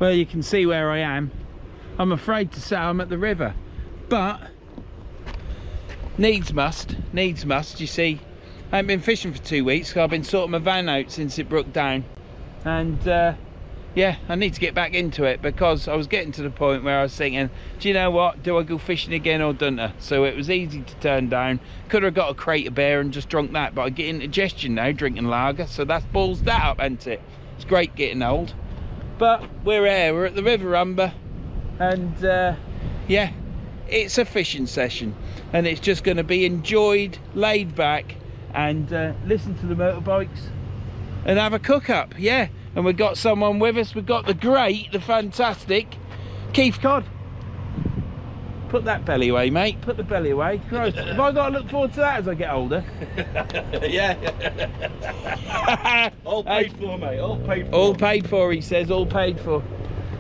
Well, you can see where I am. I'm afraid to say I'm at the river, but needs must, you see. I haven't been fishing for 2 weeks, I've been sorting my van out since it broke down. And yeah, I need to get back into it, because I was getting to the point where I was thinking, do you know what, do I go fishing again or don't I? So it was easy to turn down. Could have got a crate of beer and just drunk that, but I get indigestion now drinking lager, so that's balls that up, ain't it? It's great getting old. But we're here, we're at the river Humber, and yeah, it's a fishing session, and it's just going to be enjoyed, laid back, and listen to the motorbikes and have a cook up. Yeah, and we've got someone with us. We've got the great, the fantastic Keith Codd. Put that belly away, mate, put the belly away. Christ, have I got to look forward to that as I get older? Yeah. All paid for, mate, all paid for. All paid for, he says, all paid for.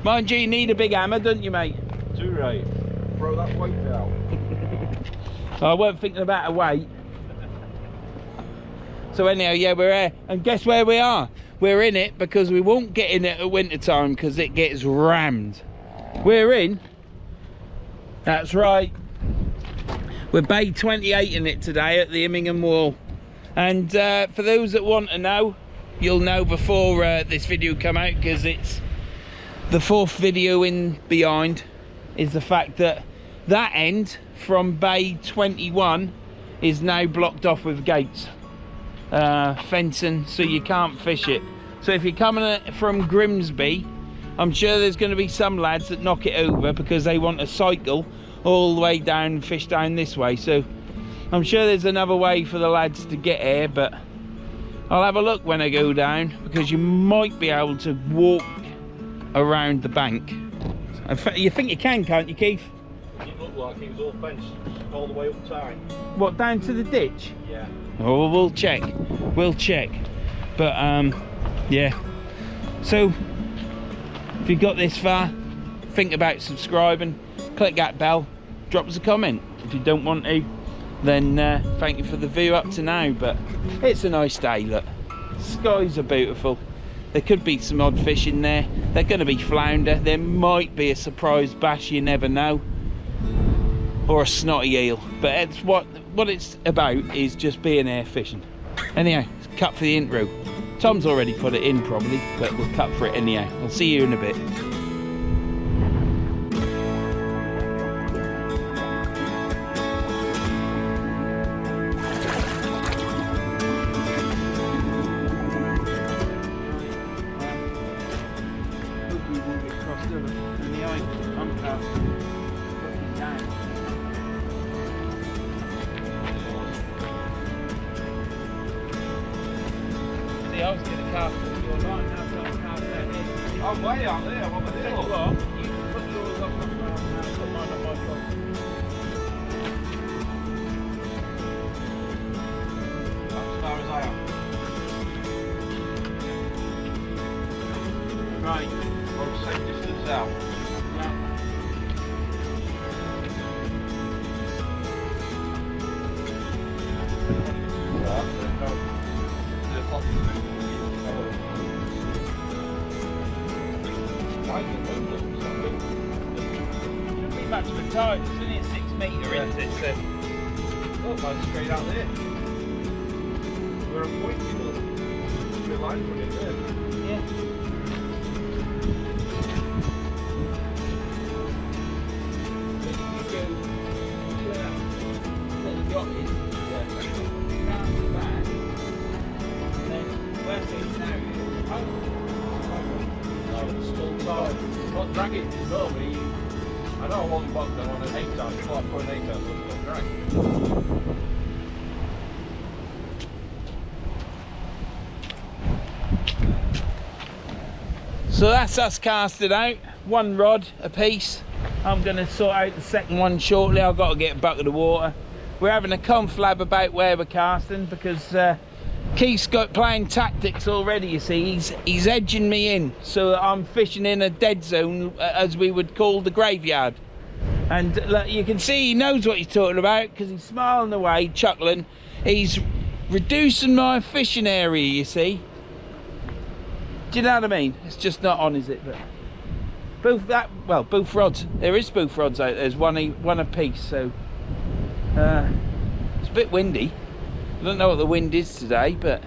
Mind you, you need a big hammer, don't you, mate? Too right. Throw that weight out. I weren't thinking about a weight. So anyhow, yeah, we're here, and guess where we are? We're in it because we won't get in it at winter time because it gets rammed. We're in, that's right, we're bay 28 in it today at the Immingham wall. And for those that want to know, you'll know before this video come out, because it's the 4th video in behind, is the fact that that end from bay 21 is now blocked off with gates. Fencing, so you can't fish it. So if you're coming from Grimsby, I'm sure there's going to be some lads that knock it over because they want to cycle all the way down and fish down this way. So I'm sure there's another way for the lads to get here, but I'll have a look when I go down, because you might be able to walk around the bank. You think you can, can't you, Keith? It looked like it was all fenced all the way up time. What, down to the ditch? Yeah. Oh, we'll check, but yeah, so if you got this far, think about subscribing, click that bell, drop us a comment. If you don't want to, then thank you for the view up to now. But it's a nice day, look, skies are beautiful. There could be some odd fish in there. They're going to be flounder, there might be a surprise bass, you never know, or a snotty eel. But it's what it's about is just being air fishing. Anyhow, cut for the intro. Tom's already put it in probably, but we'll cut for it anyhow. I'll see you in a bit. I was going to cast it with your line, now I've got to cast that in. I'm way out there, I'm on the Tell you hill. what, you can put yours up on the ground now, put mine on my front. That's as far as I am. Right. Or same distance out. Much of a tide, it's only a 6 metre, isn't it? So. Oh, mine's straight out there. We're a point, you know. We're line from it there. Yeah. Not dragging, normally. I know I wasn't boxed on an 8 times, 5.8 times, but not drag. So that's us casted out, 1 rod a piece. I'm going to sort out the second one shortly. I've got to get a bucket of water. We're having a conflab about where we're casting, because Keith's got playing tactics already, you see. He's edging me in so that I'm fishing in a dead zone, as we would call the graveyard. And look, you can see he knows what he's talking about, because he's smiling away, chuckling. He's reducing my fishing area, you see. Do you know what I mean? It's just not on, is it? But Both both rods. There is both rods out. There's one a piece. So it's a bit windy. I don't know what the wind is today, but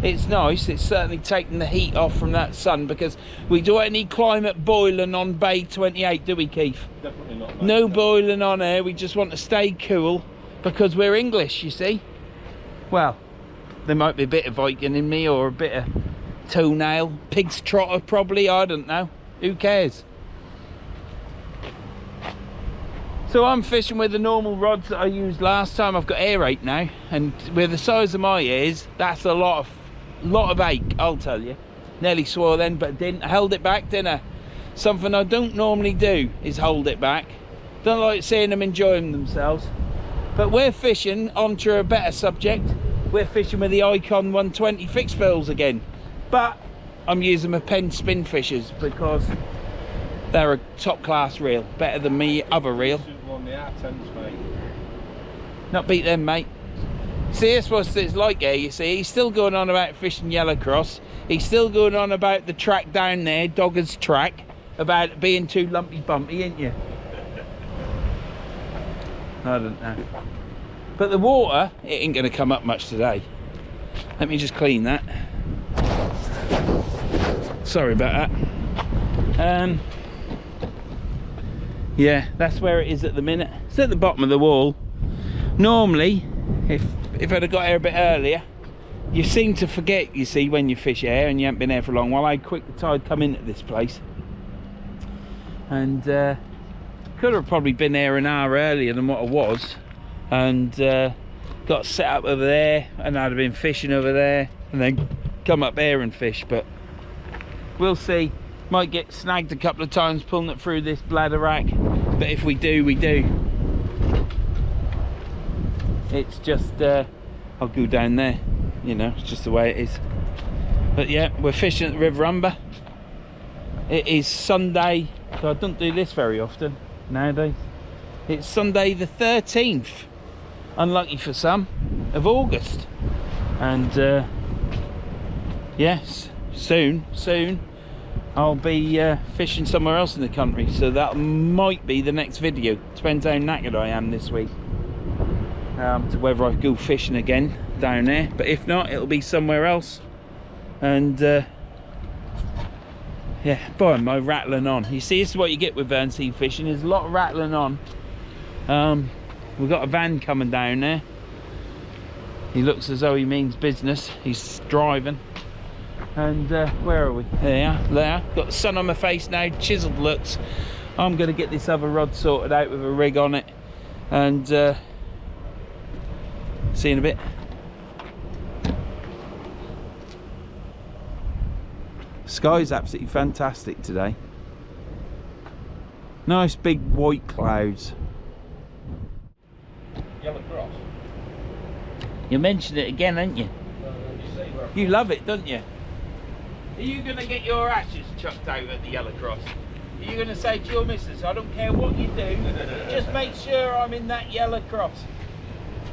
it's nice. It's certainly taking the heat off from that sun, because we don't any climate boiling on Bay 28, do we, Keith? Definitely not. No boiling on air. We just want to stay cool because we're English, you see. Well, there might be a bit of Viking in me, or a bit of toenail, pig's trotter probably, I don't know. Who cares? So I'm fishing with the normal rods that I used last time. I've got air 8 now, and with the size of my ears, that's a lot of ache, I'll tell you. Nearly swore then, but didn't. Held it back, didn't I? Something I don't normally do is hold it back. Don't like seeing them enjoying themselves. But we're fishing onto a better subject. We're fishing with the Icon 120 fixed bills again, but I'm using my Penn spin fishers because they're a top class reel, better than me other reel. On the R10s, mate. Not beat them, mate. See, that's what it's like here, you see. He's still going on about fishing yellow cross. He's still going on about the track down there, Dogger's track, about it being too lumpy bumpy, ain't you? I don't know. But the water, it ain't going to come up much today. Let me just clean that. Sorry about that. Yeah, that's where it is at the minute. It's at the bottom of the wall. Normally, if I'd have got here a bit earlier, you seem to forget, you see, when you fish here and you haven't been here for long while, how quick the tide come into this place. And could have probably been here an hour earlier than what I was, and got set up over there, and I'd have been fishing over there and then come up here and fish. But we'll see. Might get snagged a couple of times pulling it through this bladder rack, but if we do, we do. It's just I'll go down there, you know, it's just the way it is. But yeah, we're fishing at the River Humber. It is Sunday, so I don't do this very often nowadays. It's Sunday the 13th, unlucky for some, of August. And yes, soon I'll be fishing somewhere else in the country, so that might be the next video. Depends how knackered I am this week, to whether I go fishing again down there. But if not, it'll be somewhere else. And yeah, boy, am I rattling on. You see, this is what you get with Verns sea fishing. There's a lot of rattling on. We've got a van coming down there. He looks as though he means business. He's driving. And where are we? There. Got the sun on my face now, chiseled looks. I'm going to get this other rod sorted out with a rig on it, and see you in a bit. Sky's absolutely fantastic today. Nice big white clouds. Yellow cross. You mentioned it again, ain't you? You love it, don't you? Are you going to get your ashes chucked out at the Yellow Cross? Are you going to say to your missus, I don't care what you do, just make sure I'm in that Yellow Cross?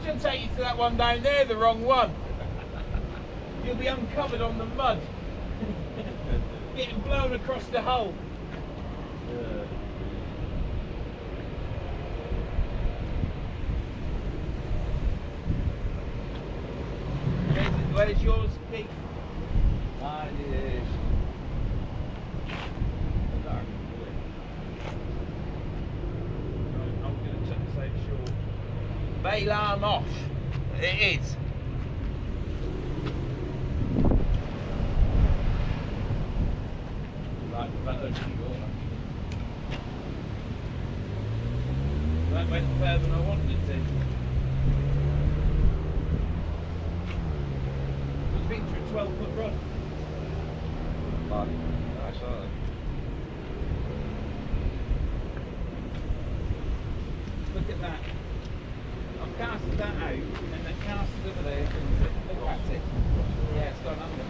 She'll take you to that one down there, the wrong one. You'll be uncovered on the mud, getting blown across the hull. Where's yours, Keith? Mine is dark blue. I'm going to check the same shore. Bail arm off. It is. Right, better than you. That went further than I wanted it to. It's been through a 12-foot rod. Nice, aren't they? Look at that. I've casted that out and then casted over there. Look at it. Yeah, it's gone under.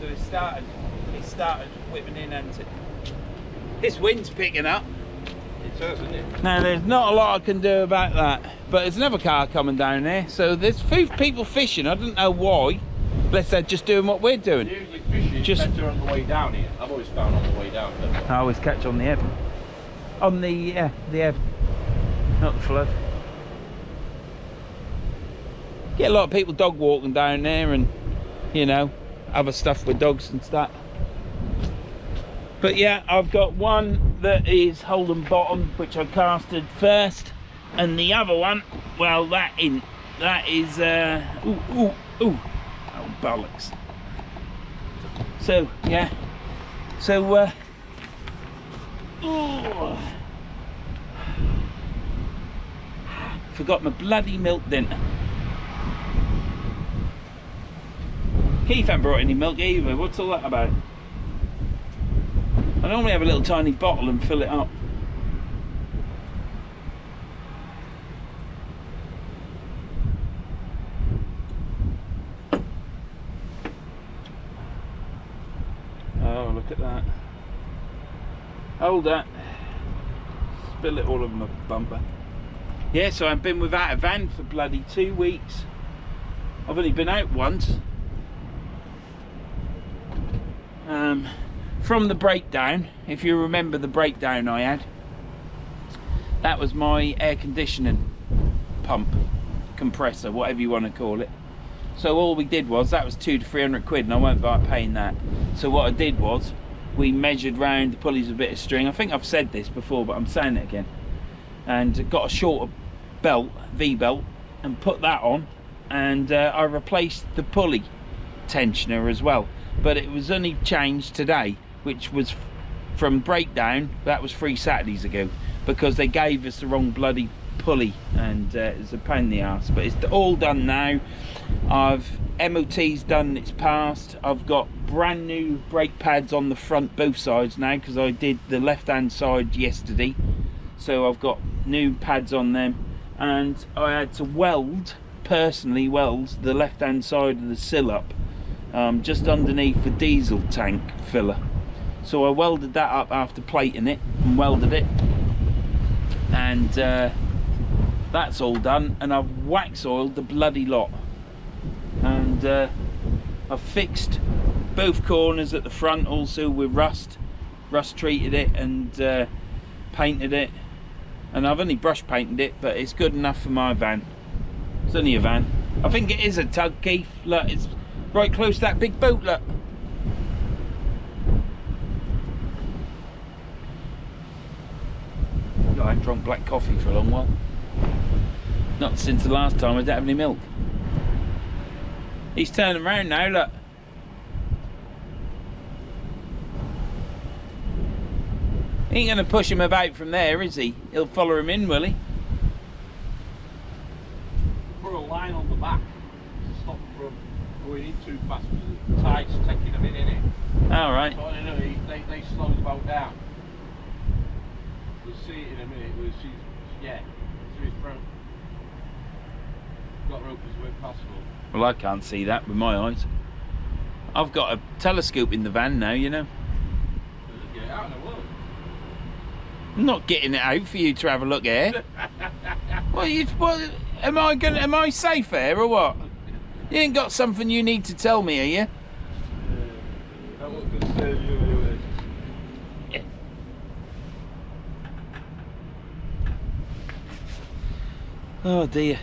So it started whipping in, hasn't it? This wind's picking up. It does, isn't it? Now there's not a lot I can do about that, but there's another car coming down there, so there's few people fishing. I don't know why, unless they're just doing what we're doing. Usually fishing Just better on the way down here. I've always found on the way down. I always catch on the ebb. On the ebb, not the flood. Get a lot of people dog walking down there, and you know, other stuff with dogs and stuff. But yeah, I've got one that is Holden Bottom, which I casted first, and the other one, well, that is oh bollocks. So yeah, so forgot my bloody milk, didn't I? Keith ain't brought any milk either. What's all that about? I normally have a little tiny bottle and fill it up. Oh, look at that. Hold that. Spill it all over my bumper. Yeah, so I've been without a van for bloody 2 weeks. I've only been out once. From the breakdown, if you remember the breakdown I had, that was my air conditioning pump, compressor, whatever you want to call it. So all we did was, that was 200 to 300 quid, and I won't buy paying that. So what I did was, we measured round the pulleys with a bit of string. I think I've said this before, but I'm saying it again. And got a shorter belt, V-belt, and put that on, and I replaced the pulley tensioner as well. But it was only changed today, which was from breakdown. That was 3 Saturdays ago, because they gave us the wrong bloody pulley, and it's a pain in the arse. But it's all done now. MOT's done, it's passed. I've got brand new brake pads on the front, both sides now, because I did the left hand side yesterday. So I've got new pads on them, and I had to personally weld the left hand side of the sill up, just underneath the diesel tank filler. So I welded that up after plating it and welded it, and that's all done. And I've wax oiled the bloody lot, and I've fixed both corners at the front also with rust treated it, and painted it. And I've only brush painted it, but it's good enough for my van. It's only a van. I think it is a tug, Keith. Look, it's right close to that big boat, look. I haven't drunk black coffee for a long while. Not since the last time I didn't have any milk. He's turning around now, look. He ain't going to push him about from there, is he? He'll follow him in, will he? Put a line on the back to stop from going in too fast, because the tide's taking them in, innit? Alright. So, you know, they slow the boat down. We'll see it in a minute. We'll see, yeah, through his front. Got rope as way possible. Well, I can't see that with my eyes. I've got a telescope in the van now, you know. Get it out in the world. I'm not getting it out for you to have a look at. Am I safe here or what? You ain't got something you need to tell me, are you? That won't concern you anyway. Yeah. Oh dear.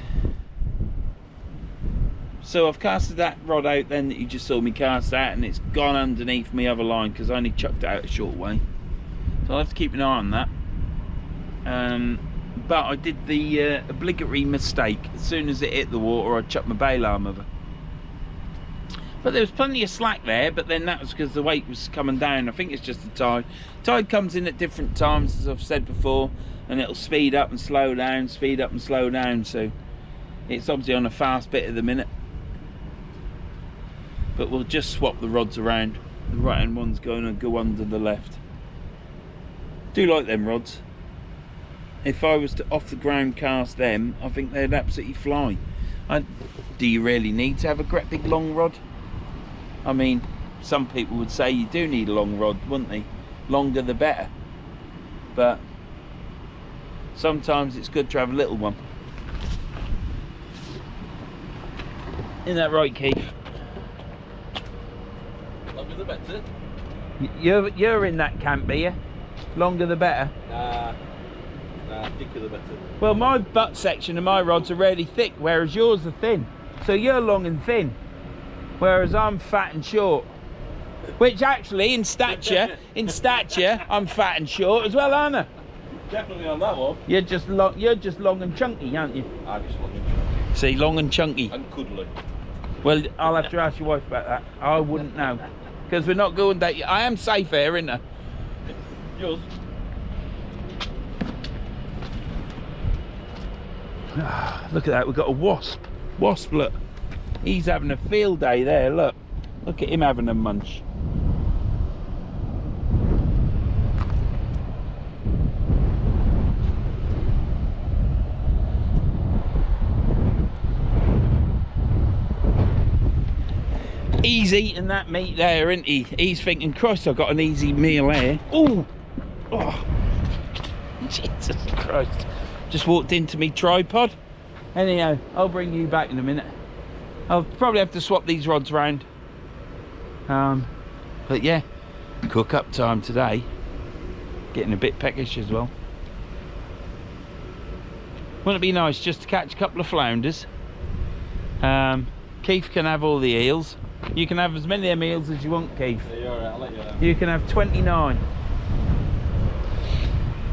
So I've casted that rod out then that you just saw me cast out, and it's gone underneath my other line because I only chucked it out a short way. So I'll have to keep an eye on that. But I did the obligatory mistake. As soon as it hit the water, I chucked my bail arm over. But there was plenty of slack there, but then that was because the weight was coming down. I think it's just the tide. Tide comes in at different times, as I've said before, and it'll speed up and slow down, speed up and slow down. So it's obviously on a fast bit at the minute. But we'll just swap the rods around. The right hand one's going to go under the left. Do like them rods. If I was to off the ground cast them, I think they'd absolutely fly. Do you really need to have a great big long rod? I mean, some people would say you do need a long rod, wouldn't they? Longer the better. But sometimes it's good to have a little one. Isn't that right, Keith? Let me the better. You're in that camp, are you? Longer the better. Nah, thicker the better. Well, my butt section of my rods are really thick, whereas yours are thin. So you're long and thin, whereas I'm fat and short. Which actually, in stature, I'm fat and short as well, aren't I? Definitely on that one. You're just long and chunky, aren't you? I'm just long and chunky. See, long and chunky. And cuddly. Well, I'll have to ask your wife about that. I wouldn't know, because we're not going that. I am safe here, isn't I? Yours. Look at that, we've got a wasp. Wasp, look. He's having a field day there, look. Look at him having a munch. He's eating that meat there, isn't he? He's thinking, Christ, I've got an easy meal here. Ooh. Oh, Jesus Christ. Just walked into me tripod. Anyhow, I'll bring you back in a minute. I'll probably have to swap these rods round. But yeah, cook up time today. Getting a bit peckish as well. Wouldn't it be nice just to catch a couple of flounders? Keith can have all the eels. You can have as many of them eels as you want, Keith. Yeah, you're alright, I'll let you know. You can have 29.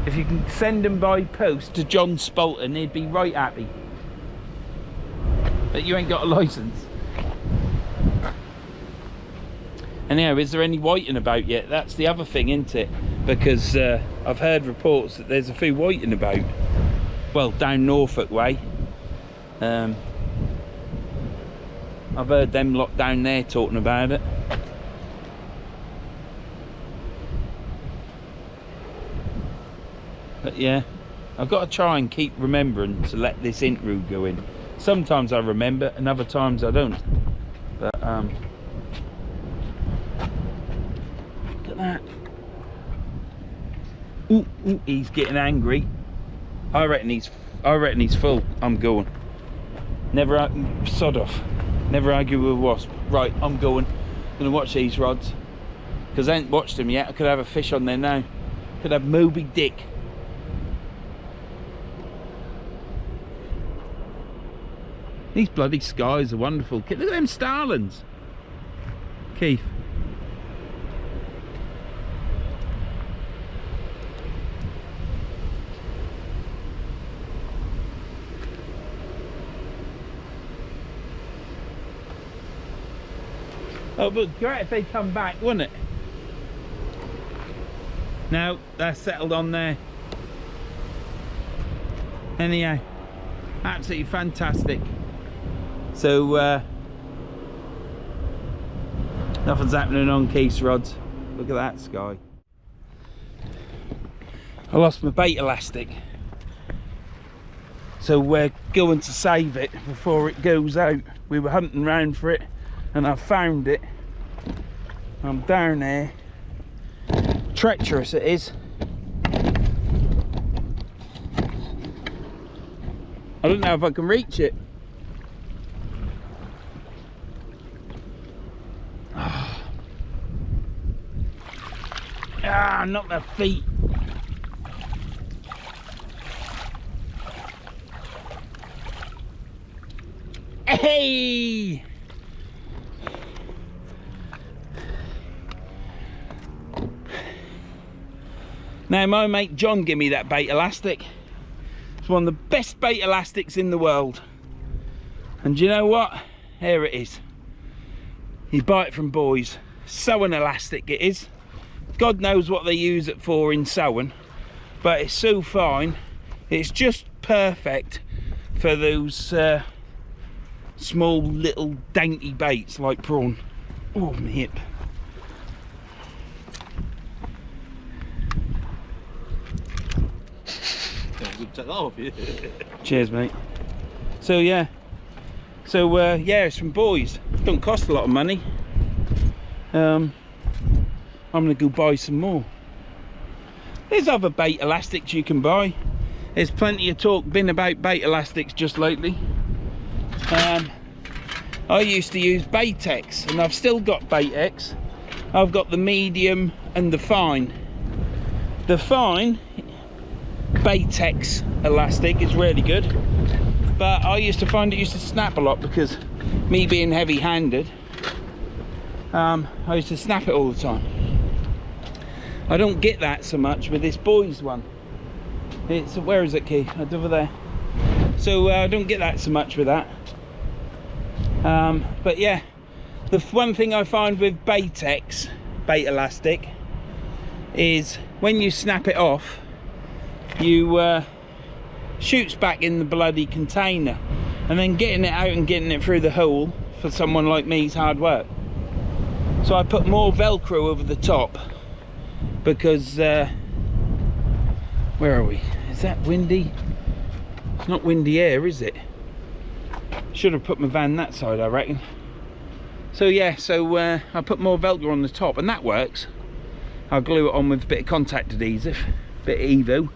If you can send them by post to John Spalton, he'd be right happy. But you ain't got a licence. Anyhow, is there any whiting about yet? That's the other thing, isn't it? Because I've heard reports that there's a few whiting about. Well, down Norfolk way. I've heard them lot down there talking about it. But yeah, I've got to try and keep remembering to let this intro go in. Sometimes I remember and other times I don't. But look at that. Ooh, he's getting angry. I reckon he's full. I'm going. Never sod off. Never argue with a wasp. Right, I'm going. Gonna watch these rods. Because I ain't watched them yet. I could have a fish on there now. Could have Moby Dick. These bloody skies are wonderful. Look at them starlings. Keith. Oh, but great if they come back, wouldn't it? No, they're settled on there. Anyhow, absolutely fantastic. So, nothing's happening on Keith's rods. Look at that sky. I lost my bait elastic. So we're going to save it before it goes out. We were hunting around for it and I found it. I'm down there. Treacherous it is. I don't know if I can reach it. Ah, not the feet. Hey! Now my mate John gave me that bait elastic. It's one of the best bait elastics in the world. And you know what? Here it is. You buy it from Boys. Sewing elastic it is. God knows what they use it for in sewing, but it's so fine. It's just perfect for those small little dainty baits like prawn. Oh, my hip. Cheers, mate. So yeah, yeah, it's from Boys. Don't cost a lot of money. I'm gonna go buy some more. There's other bait elastics you can buy. There's plenty of talk been about bait elastics just lately. I used to use Baitex, and I've still got Baitex, I've got the medium and the fine. The fine Batex elastic is really good, but I used to find it used to snap a lot because me being heavy-handed, I used to snap it all the time. I don't get that so much with this boys one. It's, where is it, Key? It's over there. So I don't get that so much with that. But yeah, the one thing I find with Batex bait elastic is when you snap it off, you shoots back in the bloody container, and then getting it out and getting it through the hole for someone like me is hard work. So I put more Velcro over the top because where are we? Is that windy? It's not windy air, is it? Should have put my van that side, I reckon. So yeah, so I put more Velcro on the top, and that works. I'll glue it on with a bit of contact adhesive, a bit of Evo.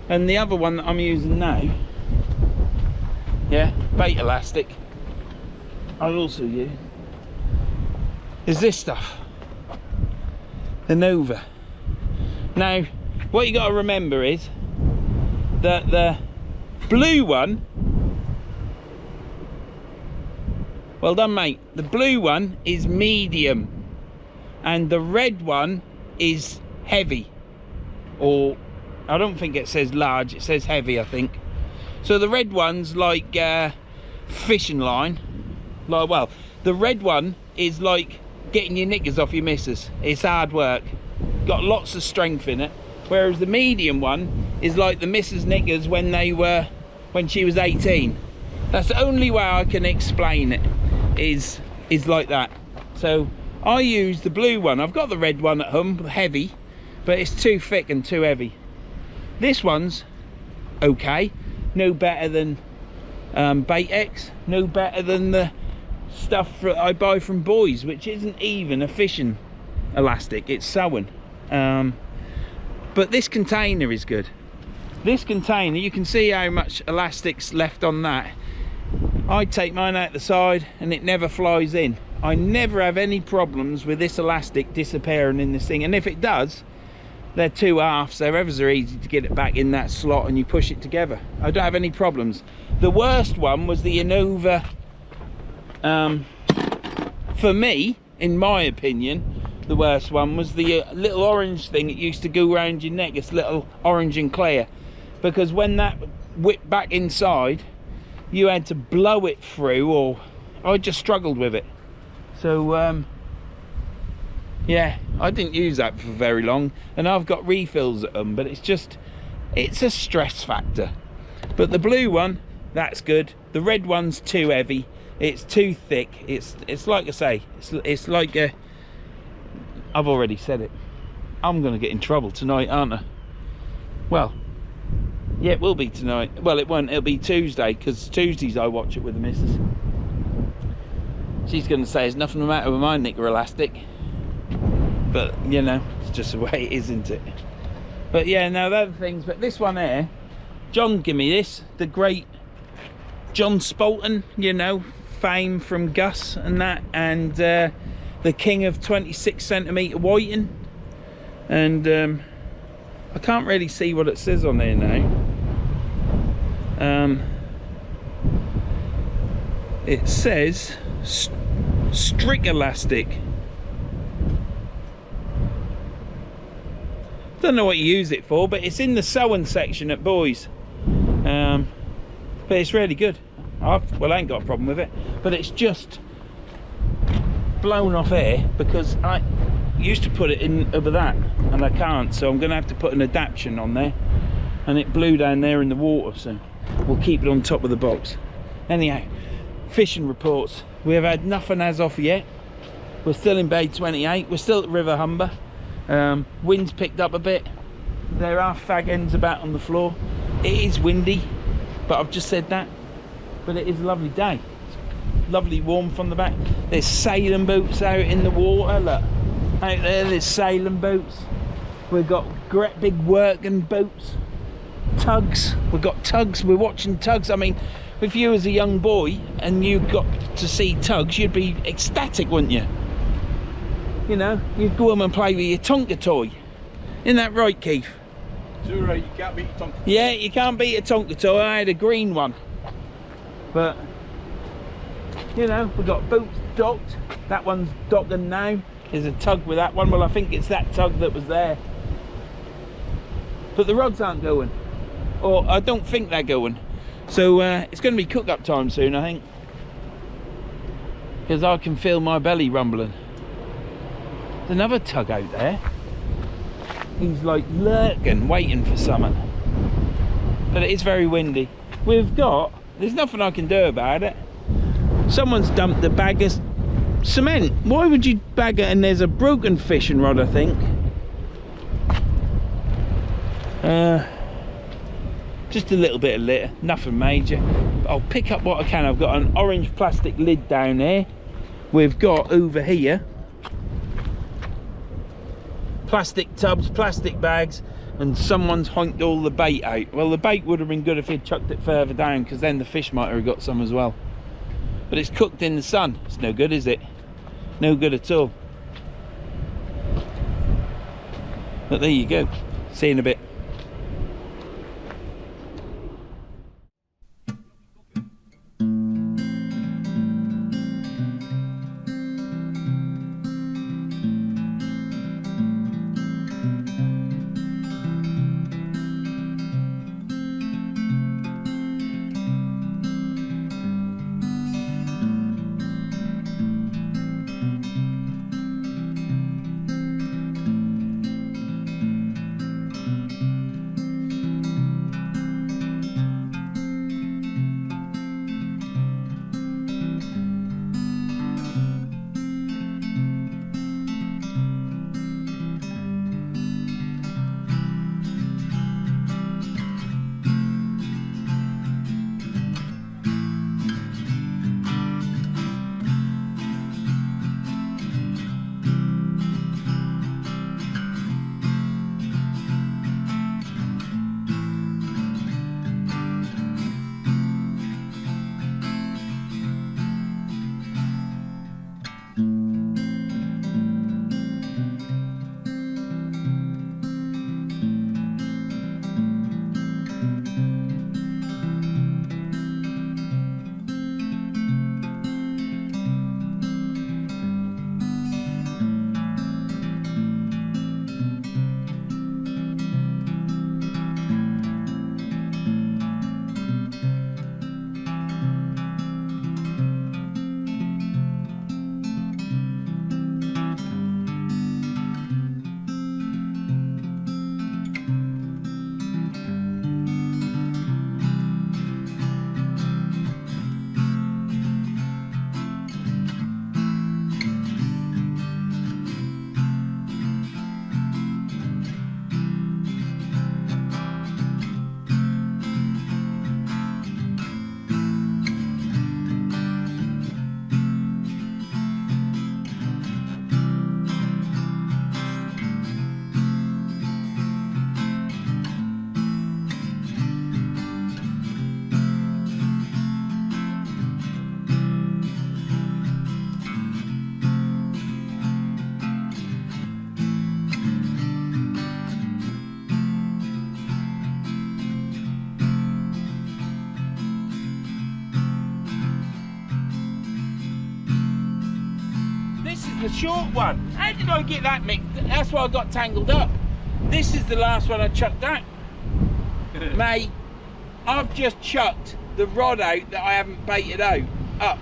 And the other one that I'm using now, yeah, bait elastic, I'll also use, is this stuff, the Nova. Now, what you got to remember is that the blue one, well done mate, the blue one is medium and the red one is heavy, or I don't think it says large, it says heavy, I think. So the red one's like fishing line, like, well, the red one is like getting your knickers off your missus. It's hard work, got lots of strength in it. Whereas the medium one is like the missus knickers when she was 18. That's the only way I can explain it, is like that. So I use the blue one. I've got the red one at home, heavy, but it's too thick and too heavy. This one's okay, no better than Batex, no better than the stuff that I buy from Boys, which isn't even a fishing elastic, it's sewing. But this container is good. This container, you can see how much elastic's left on that. I take mine out the side and it never flies in. I never have any problems with this elastic disappearing in this thing, and if it does, they're two halves, they're ever so easy to get it back in that slot and you push it together. I don't have any problems. The worst one was the Innova, for me, in my opinion, the worst one was the little orange thing that used to go around your neck. It's little orange and clear, because when that whipped back inside, you had to blow it through, or I just struggled with it. So yeah, I didn't use that for very long, and I've got refills at them, but it's a stress factor. But the blue one, that's good. The red one's too heavy, it's too thick. It's like I say, it's like a, I've already said it, I'm gonna get in trouble tonight, aren't I? Well, yeah, it will be tonight. Well, it won't, it'll be Tuesday, because Tuesdays I watch it with the missus. She's gonna say there's nothing the matter with my knicker elastic, but you know, it's just the way it is, isn't it? But yeah, no, the other things, but this one here, John give me this, the great John Spalton, you know, fame from Gus and that, and the king of 26cm whiting. And I can't really see what it says on there now. It says strict elastic. Don't know what you use it for, but it's in the sewing section at Boys. But it's really good. Well, I ain't got a problem with it, but it's just blown off air because I used to put it in over that and I can't, so I'm gonna have to put an adaptation on there, and it blew down there in the water, so we'll keep it on top of the box. Anyhow, fishing reports, we have had nothing as of yet. We're still in Bay 28, we're still at River Humber. Wind's picked up a bit, there are fag ends about on the floor, it is windy, but I've just said that, but it is a lovely day. Lovely warm from the back. There's sailing boats out in the water, look out there, there's sailing boats. We've got great big working boats, tugs, we've got tugs, we're watching tugs. I mean, if you was a young boy and you got to see tugs, you'd be ecstatic, wouldn't you? You know, you'd go home and play with your Tonka toy. Isn't that right, Keith? Too right, you can't beat your Tonka. Yeah, you can't beat a Tonka toy. I had a green one. But, you know, we've got boots docked. That one's docking now. There's a tug with that one. Well, I think it's that tug that was there. But the rods aren't going. Or I don't think they're going. So it's going to be cook-up time soon, I think. Because I can feel my belly rumbling. There's another tug out there. He's like lurking, waiting for something. But it is very windy. There's nothing I can do about it. Someone's dumped the bag of cement. Why would you bag it? And there's a broken fishing rod, I think. Just a little bit of litter, nothing major. But I'll pick up what I can. I've got an orange plastic lid down there. We've got over here plastic tubs, plastic bags, and someone's honked all the bait out. Well, the bait would have been good if he'd chucked it further down, because then the fish might have got some as well. But it's cooked in the sun. It's no good, is it? No good at all. But there you go. See you in a bit. The short one. How did I get that mixed? That's why I got tangled up. This is the last one I chucked out. Mate, I've just chucked the rod out that I haven't baited out up.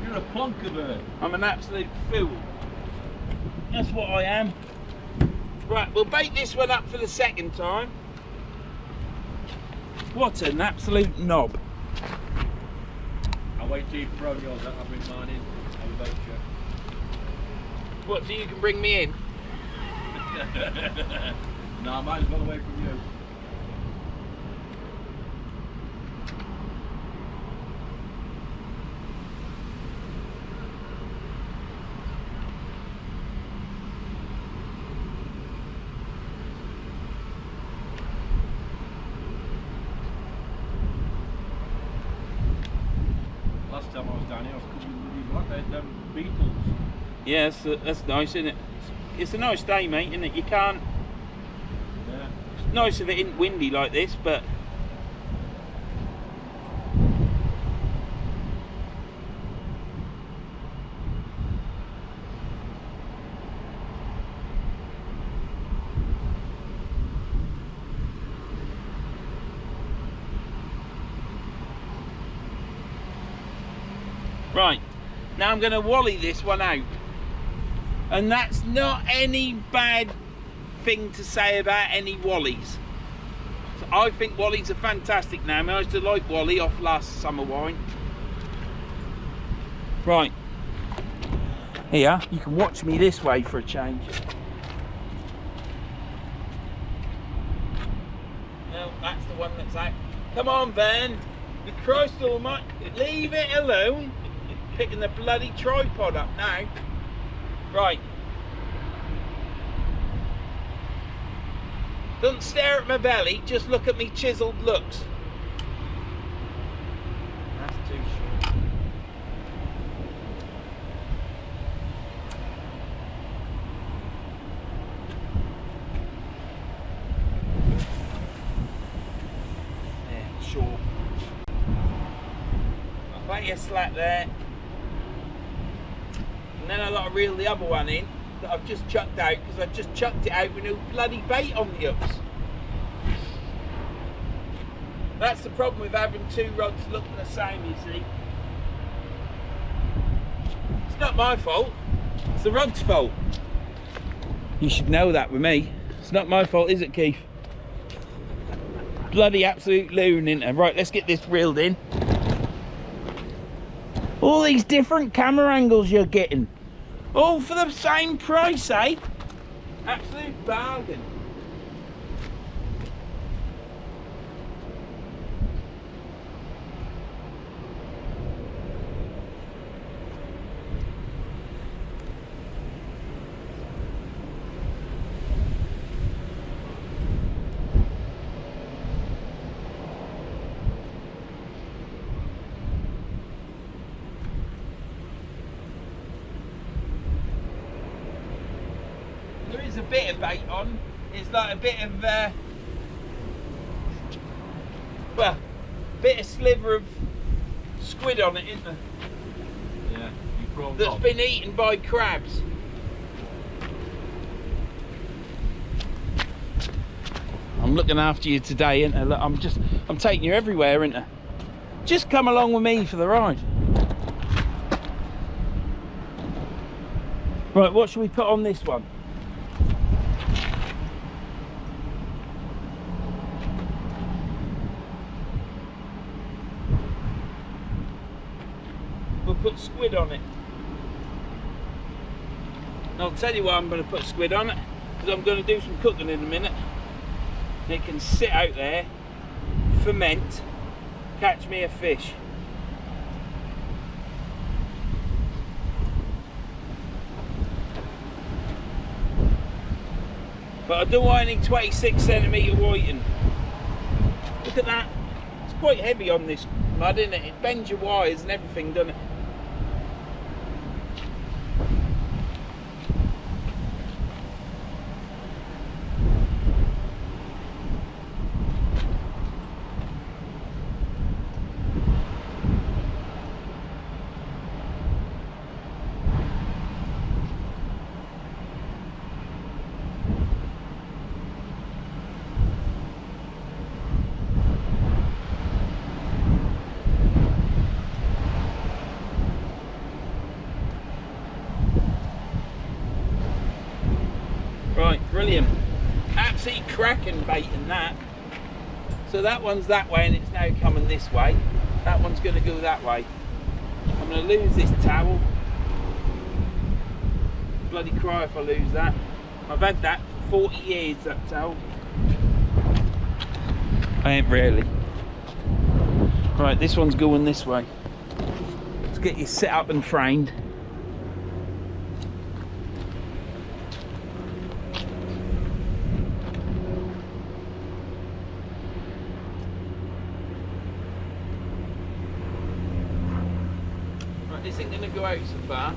You're a plonker bird. I'm an absolute fool. That's what I am. Right, we'll bait this one up for the second time. What an absolute knob. I'll wait till you've thrown yours out, I'll bring mine in. I'll bait you. What, so you can bring me in? No, mine's gone away from you. down here. I was cooking with them beetles. Yeah, that's nice, isn't it? It's a nice day, mate, isn't it? You can't. Yeah. It's nice if it isn't windy like this, but. Right, now I'm going to wally this one out, and that's not any bad thing to say about any wallies. So I think wallies are fantastic now. I mean, I used to like wally off last summer wine. Right, here you can watch me this way for a change. No, that's the one that's out. Come on, Vern, the Christ almighty, leave it alone. Picking the bloody tripod up now. Right. Don't stare at my belly, just look at me chiselled looks. That's too short. Yeah, short. Plenty of slack there. And then I got to reel the other one in that I've just chucked out, because I just chucked it out with no bloody bait on the hooks. That's the problem with having two rods looking the same, you see. It's not my fault, it's the rod's fault. You should know that with me. It's not my fault, is it, Keith? Bloody absolute loon, isn't it? Right, let's get this reeled in. All these different camera angles you're getting. All for the same price, eh? Absolute bargain. There is a bit of bait on. It's like a bit of, well, a bit of sliver of squid on it, isn't there? Yeah, you brought That's been eaten by crabs. I'm looking after you today, ain't I? Look, I'm taking you everywhere, ain't I? Just come along with me for the ride. Right, what should we put on this one? We'll put squid on it. And I'll tell you why I'm going to put squid on it, because I'm going to do some cooking in a minute. And it can sit out there, ferment, catch me a fish. But I don't want any 26cm whiting. Look at that. It's quite heavy on this mud, isn't it? It bends your wires and everything, doesn't it? Right, brilliant. Absolutely cracking bait in that. So that one's that way and it's now coming this way. That one's going to go that way. I'm going to lose this towel. Bloody cry if I lose that. I've had that for 40 years, that towel. I ain't really. Right, this one's going this way. Let's get you set up and framed. go out so far.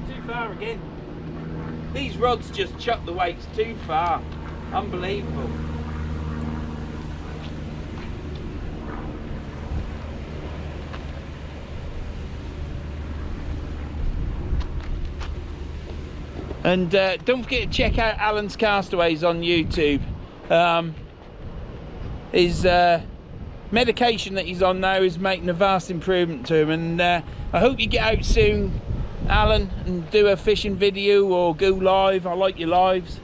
Too far again. These rods just chuck the weights too far. Unbelievable. And don't forget to check out Alan's Castaways on YouTube. His medication that he's on now is making a vast improvement to him, and I hope you get out soon, Alan, and do a fishing video or go live. I like your lives,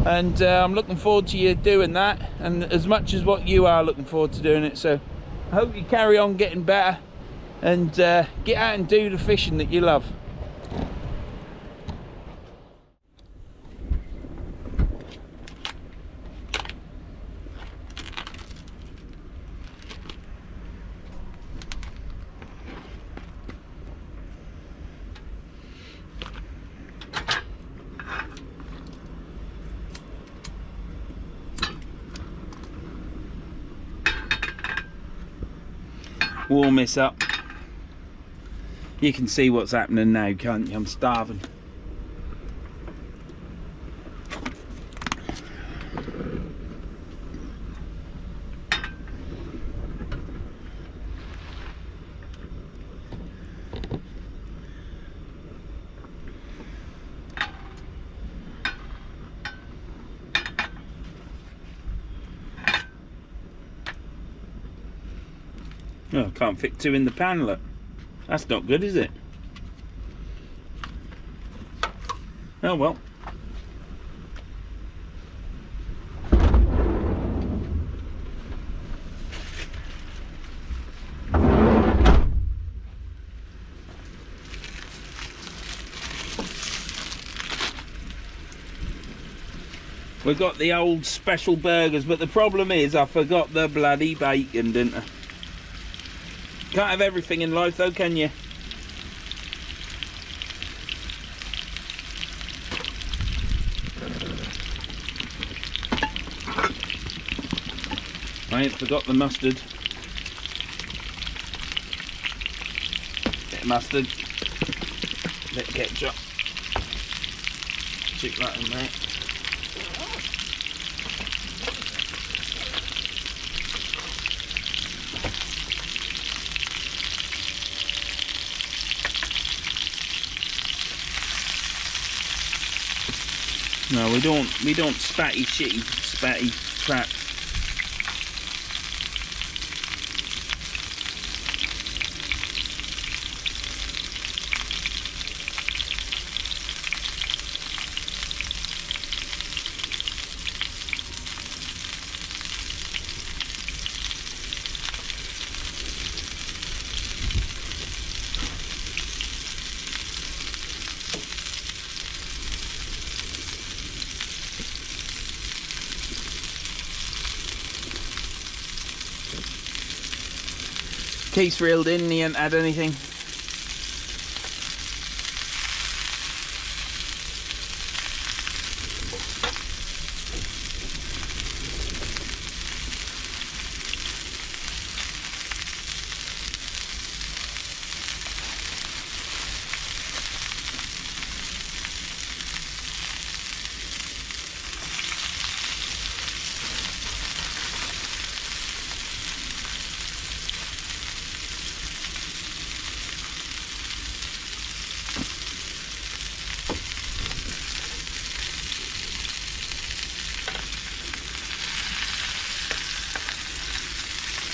and I'm looking forward to you doing that, and as much as what you are looking forward to doing it. So I hope you carry on getting better and get out and do the fishing that you love. Warm this up. You can see what's happening now, can't you? I'm starving. Oh, I can't fit two in the pan, look. That's not good, is it? Oh well. We got the old special burgers, but the problem is I forgot the bloody bacon, didn't I? Can't have everything in life though, can you? I ain't forgot the mustard. Bit of mustard. Bit of ketchup. Stick that in there. No, we don't spatty shitty spatty traps. Keith's reeled in, he ain't had anything.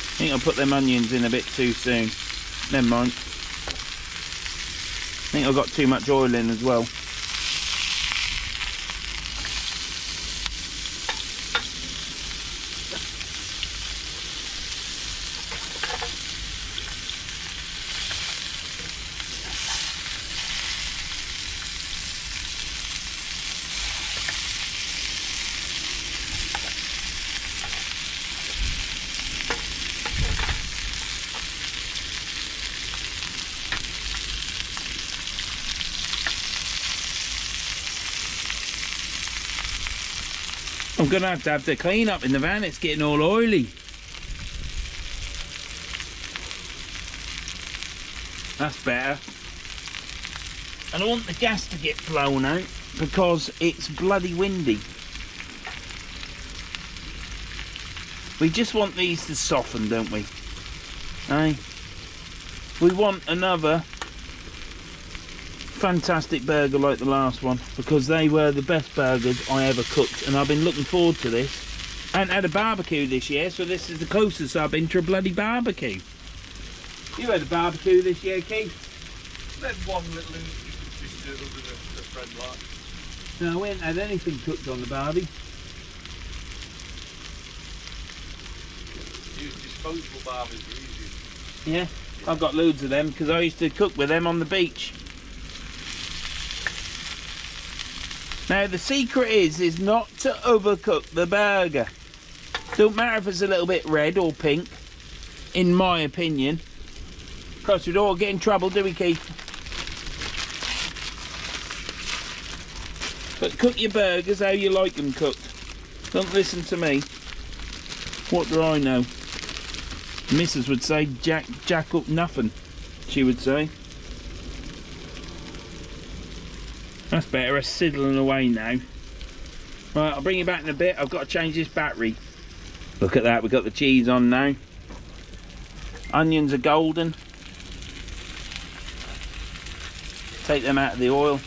I think I put them onions in a bit too soon. Never mind. I think I got too much oil in as well. I'm going to have the clean up in the van. It's getting all oily. That's better. I don't want the gas to get blown out because it's bloody windy. We just want these to soften, don't we? Aye. We want another fantastic burger like the last one, because they were the best burgers I ever cooked, and I've been looking forward to this. I haven't had a barbecue this year, so this is the closest I've been to a bloody barbecue. You had a barbecue this year, Keith? Then one little just with a friend like. No, we haven't had anything cooked on the barbie. Use disposable barbies are easy. Yeah, I've got loads of them because I used to cook with them on the beach. Now the secret is not to overcook the burger. Don't matter if it's a little bit red or pink, in my opinion. Of course, we don't all get in trouble, do we, Keith? But cook your burgers how you like them cooked. Don't listen to me. What do I know? Mrs. would say, jack up nothing, she would say. That's better, it's sizzling away now. Right, I'll bring you back in a bit. I've got to change this battery. Look at that, we've got the cheese on now. Onions are golden. Take them out of the oil.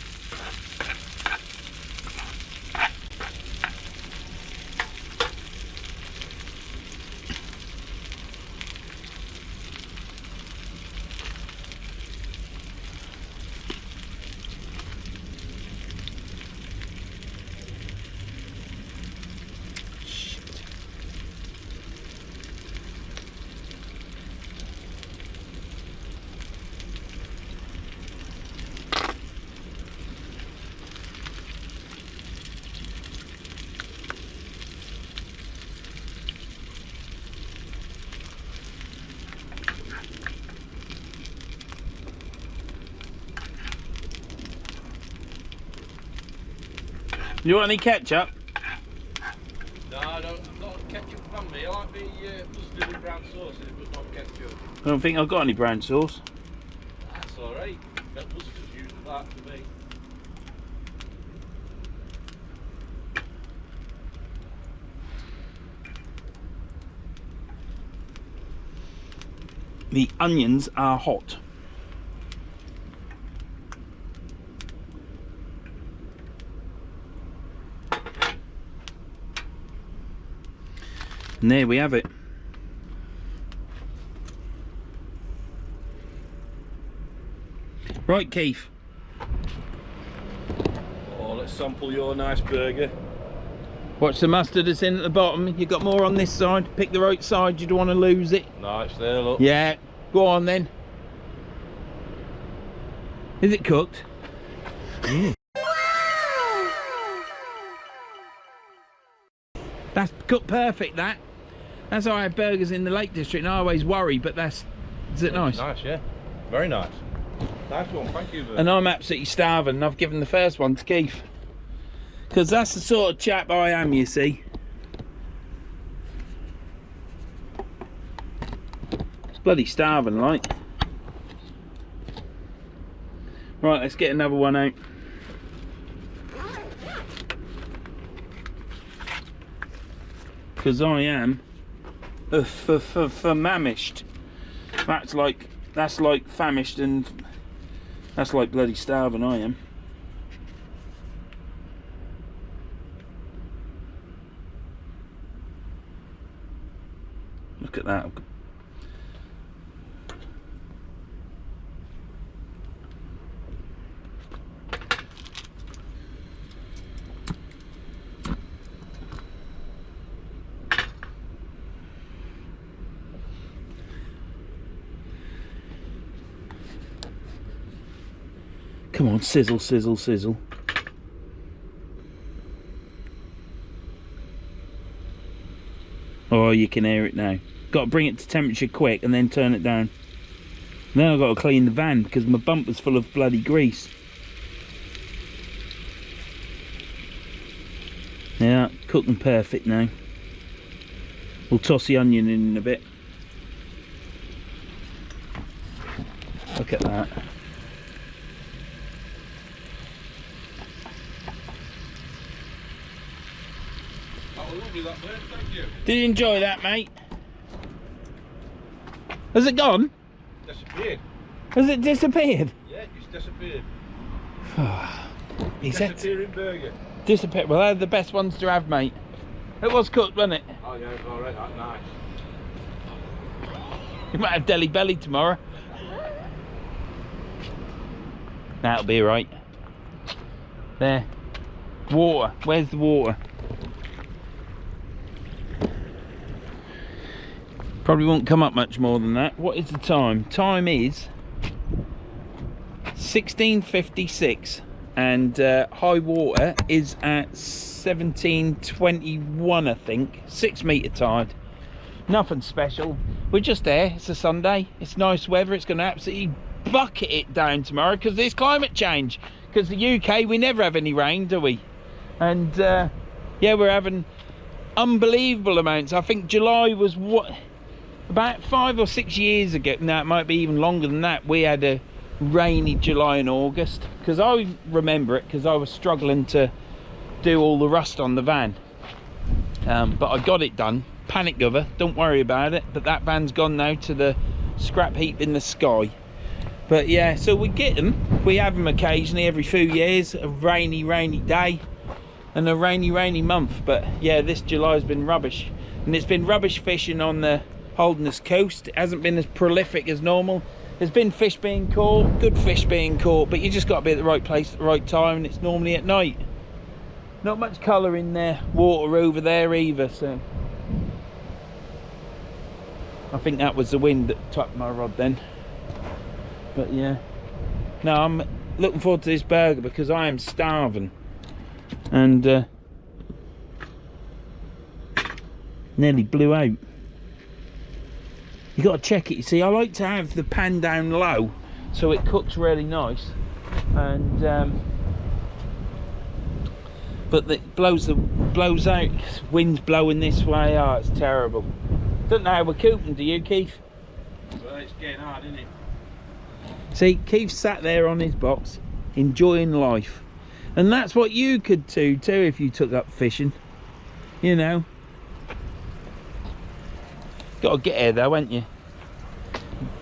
You want any ketchup? No, I don't. I've got ketchup from me. I like the mustard and brown sauce, and it was not ketchup. I don't think I've got any brown sauce. That's alright. That mustard's used for that for me. The onions are hot. And there we have it. Right, Keith. Oh, let's sample your nice burger. Watch the mustard that's in at the bottom. You got more on this side. Pick the right side. You don't want to lose it. No, it's there, look. Yeah. Go on then. Is it cooked? That's cooked perfect, that. That's how I have burgers in the Lake District, and I always worry, but that's... Is it nice? Nice, yeah. Very nice. Nice one, thank you. And I'm absolutely starving, and I've given the first one to Keith. Because that's the sort of chap I am, you see. It's bloody starving, like. Right, let's get another one out. Because I am famished. That's like famished, and that's like bloody starving I am. Look at that. Come on, sizzle, sizzle, sizzle. Oh, you can hear it now. Got to bring it to temperature quick and then turn it down. Then I've got to clean the van because my bumper's full of bloody grease. Yeah, cooking perfect now. We'll toss the onion in a bit. Look at that. That was lovely, that bird, thank you. Did you enjoy that, mate? Has it gone? Disappeared. Has it disappeared? Yeah, it's disappeared. He said Disappearing burger. disappeared. Well, they're the best ones to have, mate. It was cooked, wasn't it? Oh yeah, it's alright, that's nice. You might have deli belly tomorrow. That'll be right. There. Water. Where's the water? Probably won't come up much more than that. What is the time? Time is 16:56 and high water is at 17:21, I think. 6 metre tide. Nothing special. We're just there. It's a Sunday. It's nice weather. It's going to absolutely bucket it down tomorrow because there's climate change. Because the UK, we never have any rain, do we? And yeah, we're having unbelievable amounts. I think July was what, about 5 or 6 years ago. No, it might be even longer than that. We had a rainy July and August, because I remember it because I was struggling to do all the rust on the van, but I got it done. Panic cover, don't worry about it. But that van's gone now to the scrap heap in the sky. But yeah, so we get them. We have them occasionally every few years. A rainy day and a rainy month. But yeah, this July's been rubbish, and it's been rubbish fishing on the Holderness coast. It hasn't been as prolific as normal. There's been fish being caught, good fish being caught, but you just got to be at the right place at the right time, and it's normally at night. Not much colour in there, water over there either, so I think that was the wind that tucked my rod then. But yeah, no, I'm looking forward to this burger because I am starving, and nearly blew out. You got to check it. You see, I like to have the pan down low so it cooks really nice, and but it blows out. Wind's blowing this way. Oh, it's terrible. Don't know how we're coping, do you, Keith? Well, it's getting hard, isn't it? See, Keith sat there on his box enjoying life, and that's what you could do too if you took up fishing, you know. Got to get here though, ain't you?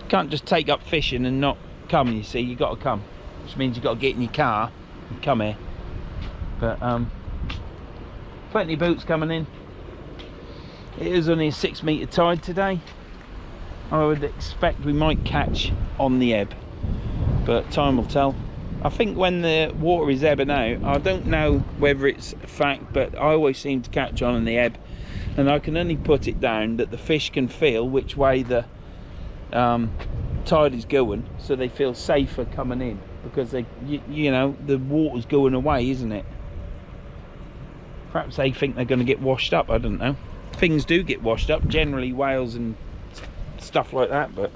Can't just take up fishing and not come, you see. You got to come, which means you got to get in your car and come here. But plenty of boats coming in. It is only a 6 metre tide today. I would expect we might catch on the ebb, but time will tell. I think when the water is ebbing out, I don't know whether it's a fact, but I always seem to catch on the ebb, and I can only put it down that the fish can feel which way the tide is going, so they feel safer coming in, because they, you know, the water's going away, isn't it? Perhaps they think they're going to get washed up, I don't know. Things do get washed up, generally whales and stuff like that, but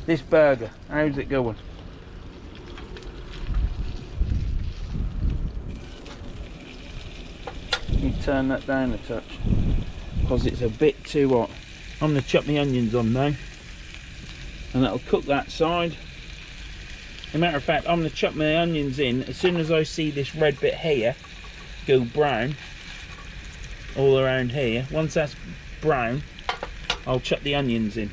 this burger, how's it going? You turn that down a touch because it's a bit too hot. I'm going to chop my onions on now, and that'll cook that side. As a matter of fact, I'm going to chop my onions in as soon as I see this red bit here go brown all around here. Once that's brown, I'll chuck the onions in.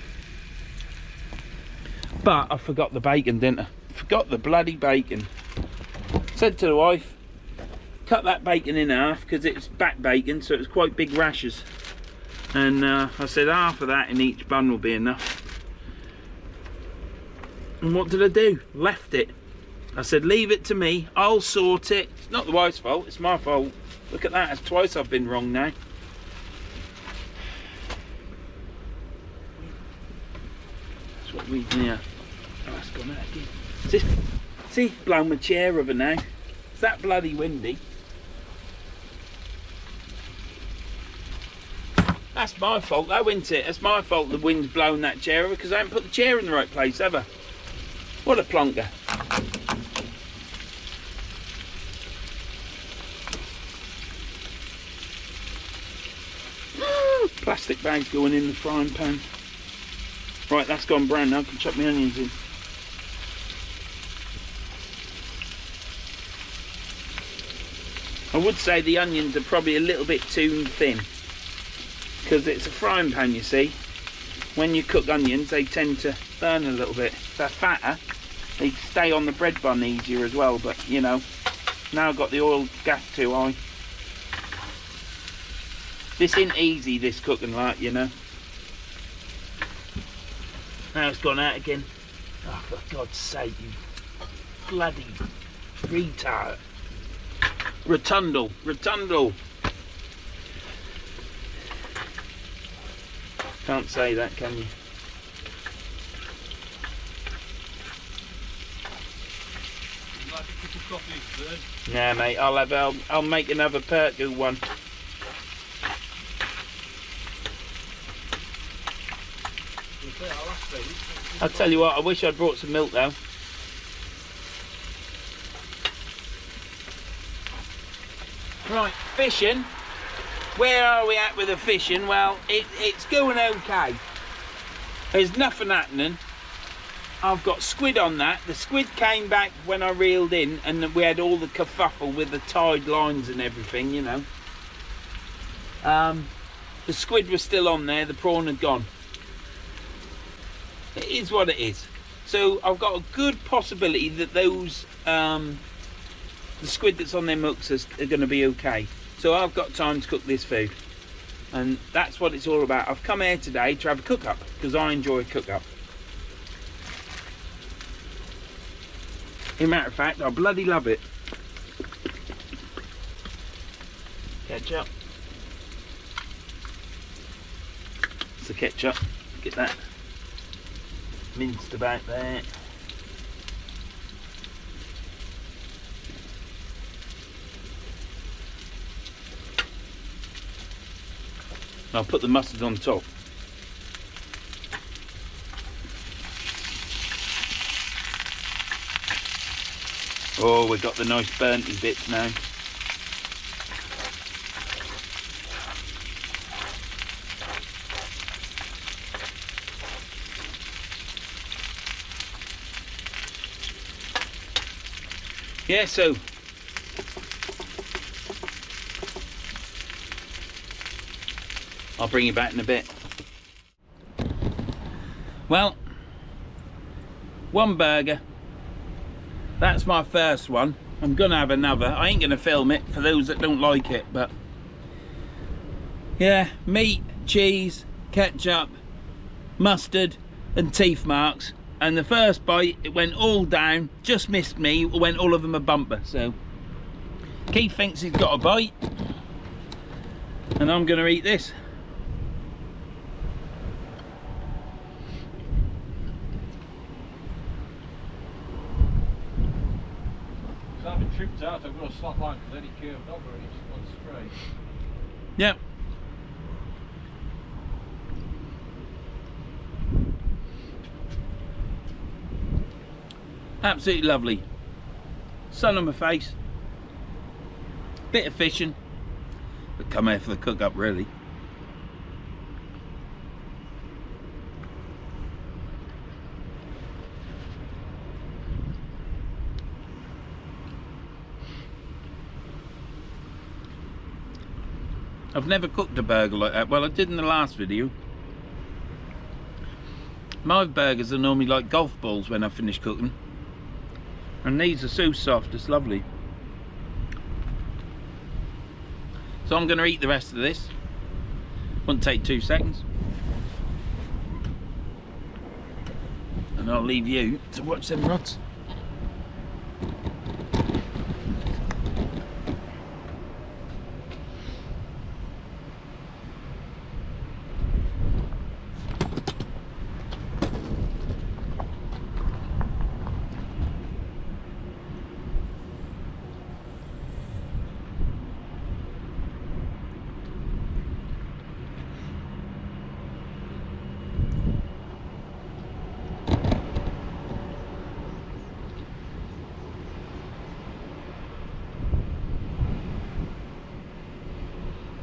But I forgot the bacon, didn't I? Forgot the bloody bacon. Said to the wife, cut that bacon in half, because it's back bacon, so it's quite big rashers. And I said half of that in each bun will be enough. And what did I do? Left it. I said, leave it to me, I'll sort it. It's not the wife's fault, it's my fault. Look at that, it's twice I've been wrong now. That's what we do. Oh, it's gone out again. See, blown my chair over now. It's that bloody windy. That's my fault though, isn't it? It's my fault the wind's blown that chair over, because I haven't put the chair in the right place, have I? What a plonker. Plastic bag going in the frying pan. Right, that's gone brown now. I can chuck my onions in. I would say the onions are probably a little bit too thin, because it's a frying pan, you see. When you cook onions, they tend to burn a little bit. If they're fatter, they stay on the bread bun easier as well, but you know, now I've got the oil gas too high. This ain't easy, this cooking, like, you know. Now it's gone out again. Oh, for God's sake, you bloody retard. Rotundle, rotundle. Can't say that, can you? Like a cup of coffee, Vern? Nah, mate. I'll make another Perku one. I'll tell you what. I wish I'd brought some milk though. Right, fishing. Where are we at with the fishing? Well, it's going okay. There's nothing happening. I've got squid on that. The squid came back when I reeled in, and we had all the kerfuffle with the tied lines and everything, you know. The squid was still on there, the prawn had gone. It is what it is. So I've got a good possibility that those the squid that's on them hooks are going to be okay. So I've got time to cook this food, and that's what it's all about. I've come here today to have a cook up because I enjoy cook up. As a matter of fact, I bloody love it. Ketchup. It's the ketchup. Get that minced about there. I'll put the mustard on top. Oh, we've got the nice burnty bits now. Yeah, so I'll bring you back in a bit. Well, one burger. That's my first one. I'm gonna have another. I ain't gonna film it for those that don't like it, but yeah, meat, cheese, ketchup, mustard and teeth marks. And the first bite, it went all down, just missed me, it went all of them a bumper. So Keith thinks he's got a bite, and I'm gonna eat this. Having tripped out, I've got a slap line because then it curved over and it's gone straight. Yep. Absolutely lovely. Sun on my face. Bit of fishing. But come here for the cook up really. I've never cooked a burger like that. Well, I did in the last video. My burgers are normally like golf balls when I finish cooking. And these are so soft, it's lovely. So I'm going to eat the rest of this. Won't take 2 seconds. And I'll leave you to watch them rods.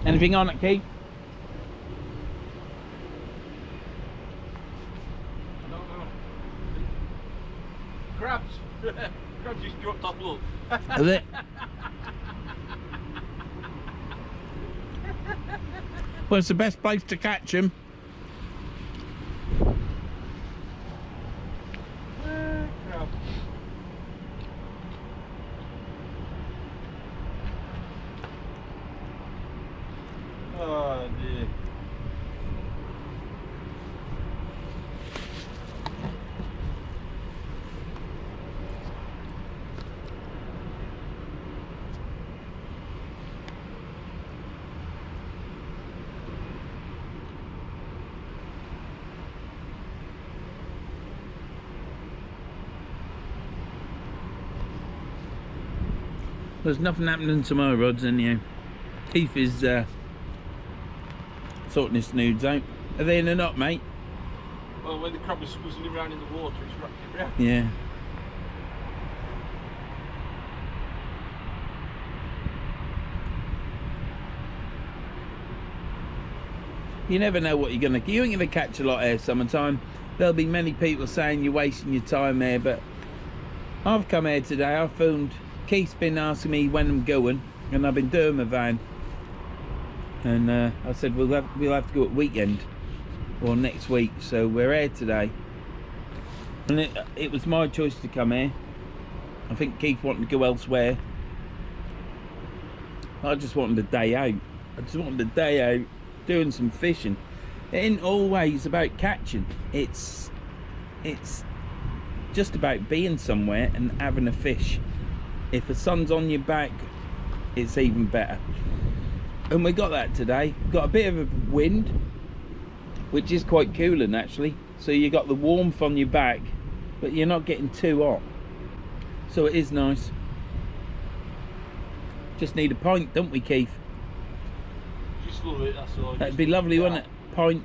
Anything on it, Keith? crabs. Crabs just dropped off, look. Is it? Well, it's the best place to catch them. Crab. Oh dear. There's nothing happening to my rods anyhow. Keith is sorting his nudes out. Are they in a knot, mate? Well, when the crab was squizzling around in the water, it's wrapped it round. Yeah. You never know what you're gonna. You ain't gonna catch a lot here summertime. There'll be many people saying you're wasting your time here, but I've come here today. I found Keith's been asking me when I'm going, and I've been doing my van. And I said we'll have to go at weekend or next week, so we're here today. And it was my choice to come here. I think Keith wanted to go elsewhere. I just wanted a day out. I just wanted a day out doing some fishing. It ain't always about catching. It's just about being somewhere and having a fish. If the sun's on your back, it's even better. And we got that today. Got a bit of a wind, which is quite cooling actually. So you got the warmth on your back, but you're not getting too hot. So it is nice. Just need a pint, don't we, Keith? Just love it, that's all. That'd be lovely, wouldn't it? Pint.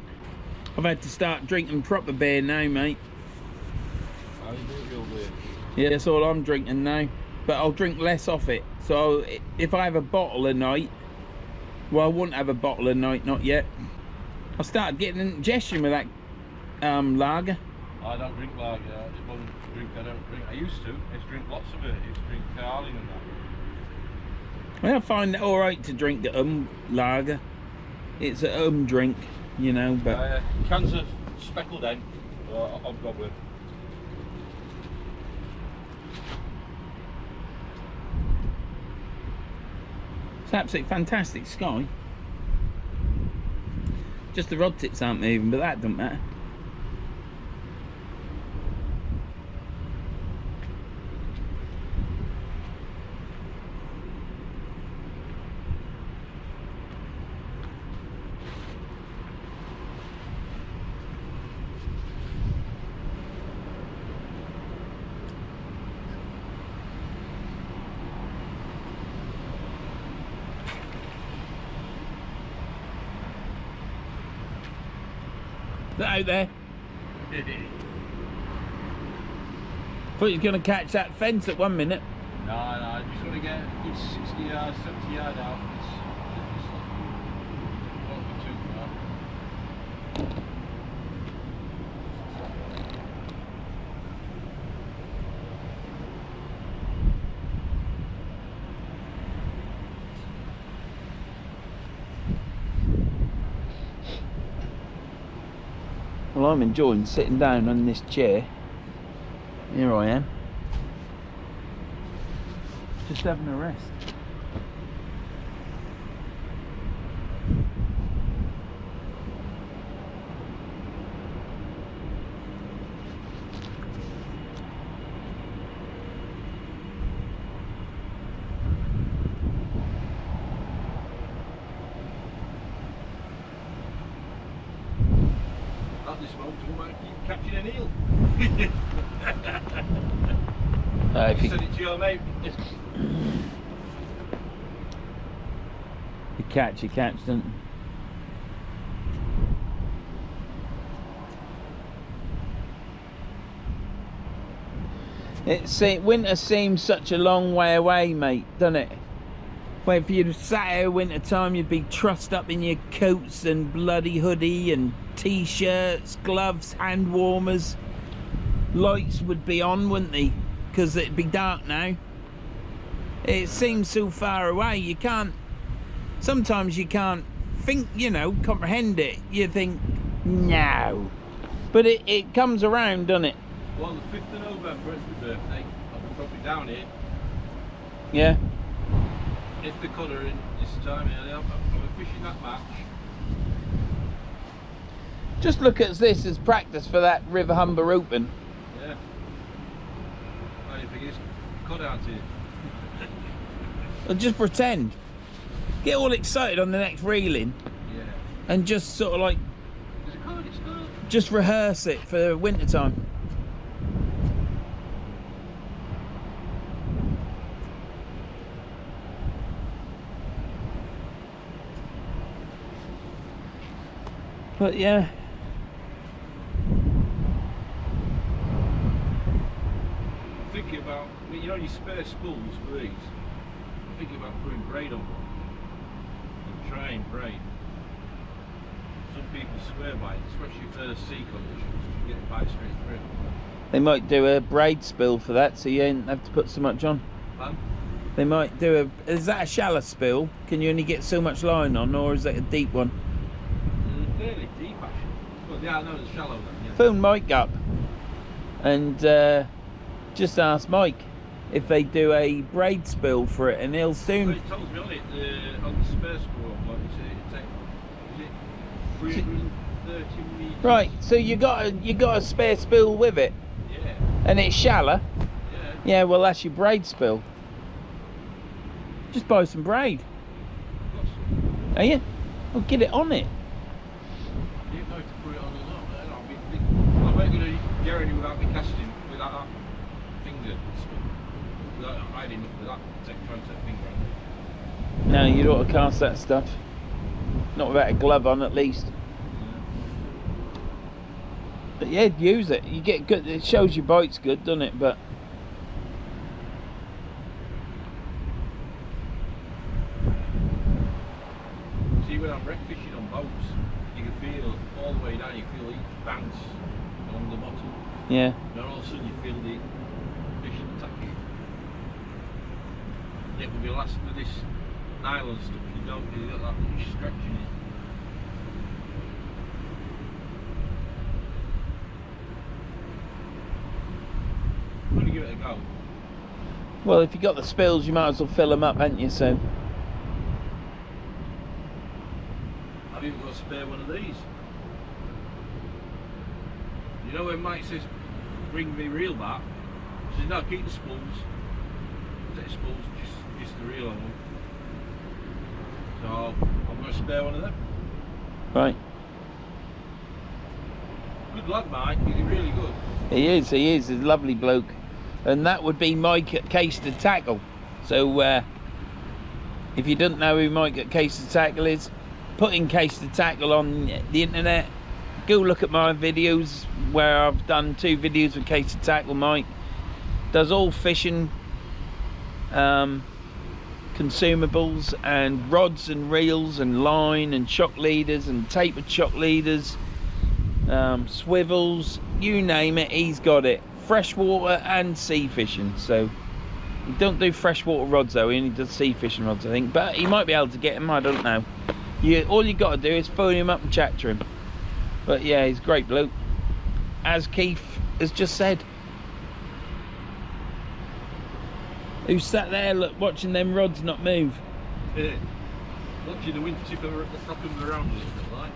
I've had to start drinking proper beer now, mate. I drink real beer. Yeah, that's all I'm drinking now. But I'll drink less off it. So if I have a bottle a night, well, I wouldn't have a bottle a night, not yet. I started getting indigestion with that lager. I don't drink lager. It's one drink I don't drink. I used to. I used to drink lots of it. I used to drink Carling and that. Well, I find it all right to drink the lager. It's a drink, you know. But cans of speckled egg. I've got with. it's absolutely fantastic sky. Just the rod tips aren't moving, but that doesn't matter. That out there. Thought you were going to catch that fence at 1 minute. No, I just want to get a good 60 yards, 70 yards out. It's won't be too far. Well, I'm enjoying sitting down on this chair. Here I am. Just having a rest. At this moment, we might keep catching an eel. If you Said it to your mate. catch, don't you? Winter seems such a long way away, mate, doesn't it? Well, if you'd sat here winter time, you'd be trussed up in your coats and bloody hoodie and t-shirts, gloves, hand warmers. Lights would be on, wouldn't they? because it'd be dark now. It seems so far away. You can't. Sometimes you can't think, you know, comprehend it. You think, no. But it comes around, doesn't it? Well, on the 5th of November, it's my birthday. I'll be probably down here. Yeah. If the colour in this time, I'll be fishing that match. Just look at this as practice for that River Humber Open. Yeah. Only thing is, cut out here. Or just pretend. Get all excited on the next reeling. Yeah. And just sort of like, There's a card, it's good. just rehearse it for winter time. But yeah. I'm thinking about, you know, your spare spools for these. I'm thinking about putting braid on one. And trying braid. Some people swear by it, especially if they're a sea conditions. You get the bite straight through. They might do a braid spill for that, so you don't have to put so much on. Fun? They might do a... Is that a shallow spill? Can you only get so much line on, or is that a deep one? Fairly deep actually. Well, yeah, I know it's shallow then, yeah. Phone Mike up and just ask Mike if they do a braid spill for it, and he'll Well, soon... it tells me on it, on the spare spool, like is it 330 metres? Right, so you got a spare spill with it, Yeah, and it's shallow. yeah. Yeah, well that's your braid spill. Just buy some braid, Got some. are you? Well, get it on it. I didn't know to put it on or not. I mean, I wasn't going to get any without me casting without that finger stuff. Without hiding enough with that, trying to take finger on it. No, you ought to cast that stuff. Not without a glove on, at least. But yeah, use it. You get good. It shows your bite's good, doesn't it? But See, when I'm wreck fishing on boats, you can feel all the way down, you feel each bounce along the bottom. yeah, And then all of a sudden you feel the fish attacking. It will be last with this nylon stuff, you got that little stretch in it. I'm going to give it a go. well, if you got the spills, you might as well fill them up, haven't you? So I've even got a spare one of these. You know when Mike says, bring me reel back, he says, no, keep the spools. Take the spools, just the reel on them. So I'm going to spare one of them. right, Good lad, Mike, he's really good. he is. He's a lovely bloke, and that would be Mike at Case to Tackle. So if you don't know who Mike at Case to Tackle is, put in Case to Tackle on the internet. Go look at my videos where I've done 2 videos with Case to Tackle. Mike does all fishing consumables and rods and reels and line and shock leaders and tapered shock leaders, swivels, you name it, he's got it. Freshwater and sea fishing. So he don't do freshwater rods though, he only does sea fishing rods I think, but he might be able to get them, I don't know. All you got to do is phone him up and chat to him. But yeah, he's a great bloke, as Keith has just said. Who sat there watching them rods not move. Yeah. Watching the wind tip rock them around a little bit, like.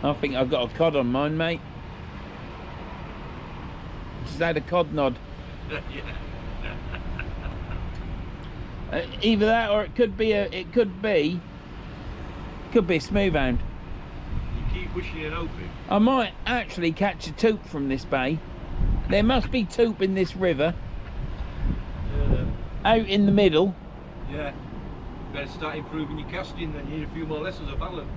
I think I've got a cod on mine, mate. Just had a cod nod. Yeah. Either that, or it could be a smooth hound. You keep pushing it open. I might actually catch a toop from this bay. There must be toop in this river. Out in the middle. Yeah. Better start improving your casting, then you need a few more lessons of Alan.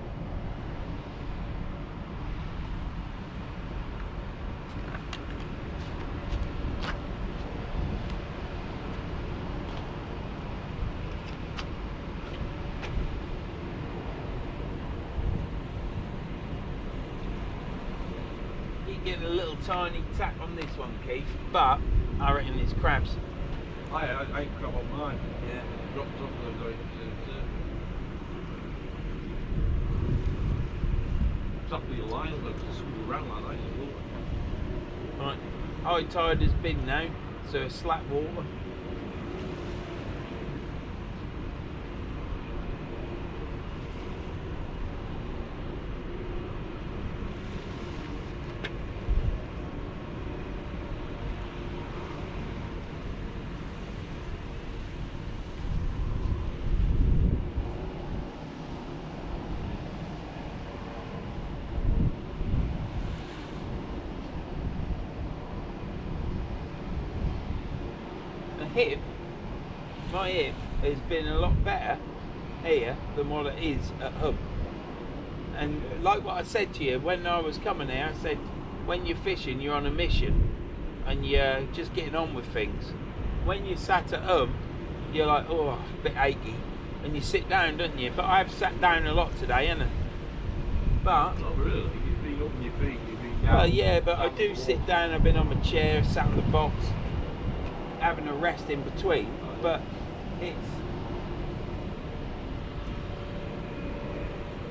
getting a little tiny tap on this one, Keith, but I reckon it's crabs. I ain't crab on mine. Yeah. Dropped off and going to exactly your line, though, to swim around like that, you love it. Right, high tide has been now, so it's slack water. My hip has been a lot better here than what it is at Humber. And like what I said to you when I was coming here, I said when you're fishing you're on a mission and you're just getting on with things. When you sat at Humber you're like, oh, a bit achy, and you sit down, don't you? But I've sat down a lot today, haven't I? But not really, you've been up on your feet, you've been down. Well yeah, but I do sit down. I've been on my chair, sat on the box, having a rest in between, but it's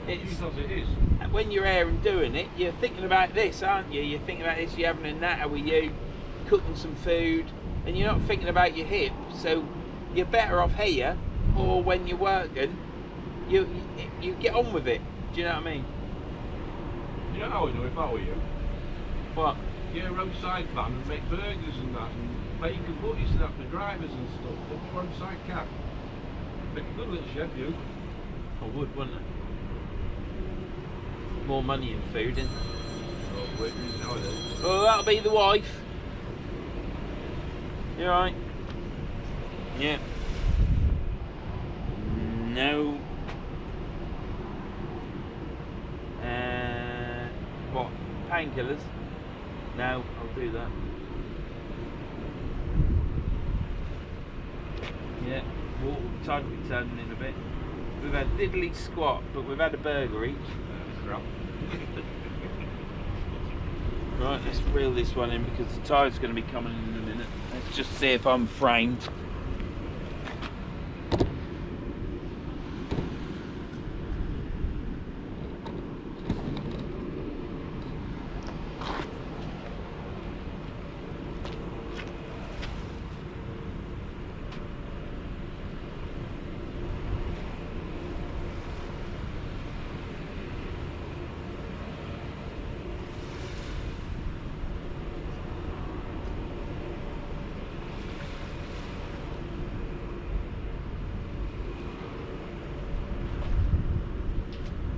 as it is. When you're here and doing it, you're thinking about this, aren't you? You're thinking about this, you're having a natter with you, cooking some food, and you're not thinking about your hip, so you're better off here, or when you're working, you get on with it. Do you know what I mean? You know how I would do if I were you? What? Get a roadside van and make burgers and that, and bacon butties and that for drivers and stuff. Put a roadside cab. Make a good little chef, you. I would, wouldn't I? More money in food, isn't there? Oh, wait, nowadays. Well, that'll be the wife. You alright? Yeah. No. What? Painkillers? No, I'll do that. Yeah, water tide will be turning in a bit. We've had diddly squat, but we've had a burger each. Crap. Right, let's reel this one in because the tide's going to be coming in a minute. Let's just see if I'm framed.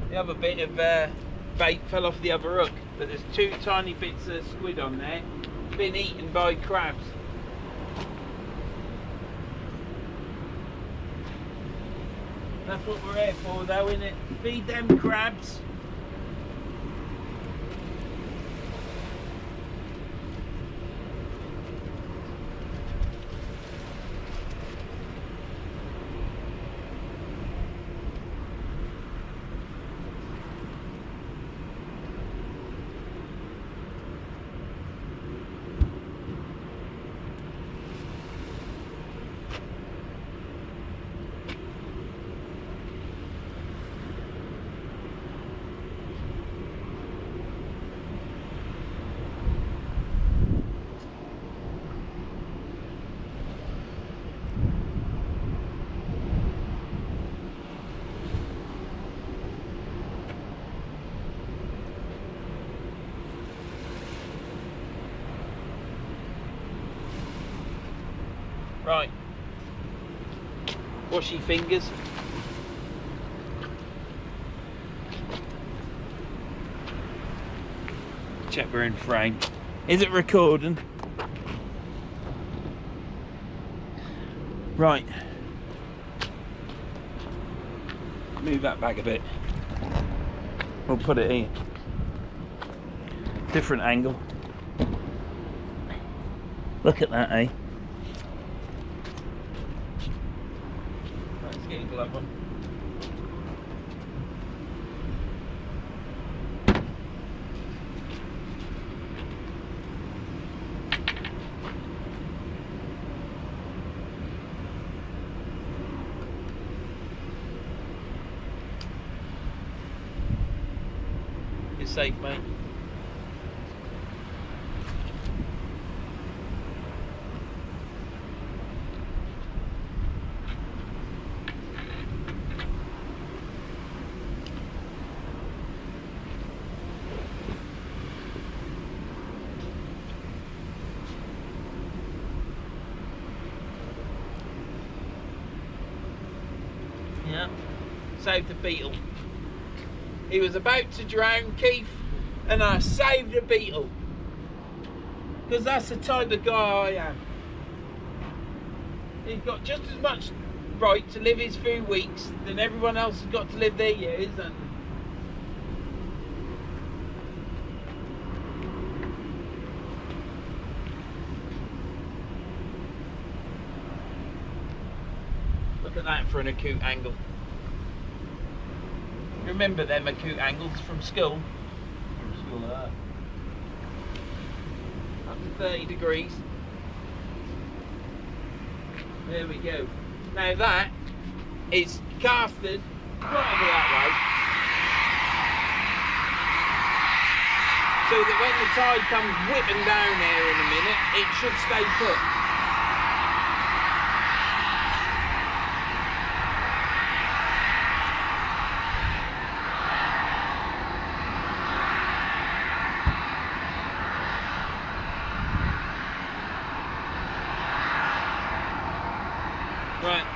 The other bit of bait fell off the other hook, but there's two tiny bits of squid on there, been eaten by crabs. That's what we're here for though, innit? Feed them crabs. Right, wash your fingers. Check we're in frame. Is it recording? Right. Move that back a bit. We'll put it here. Different angle. Look at that, eh? Let's get your glove on. safe, mate. Yeah, saved the beetle. He was about to drown, Keith, and I saved the beetle. Because that's the type of guy I am. He's got just as much right to live his few weeks than everyone else has got to live their years. And look at that for an acute angle. Remember them acute angles from school? From school, Up to 30 degrees. There we go. Now that is casted right over that way, so that when the tide comes whipping down there in a minute, it should stay put. Right,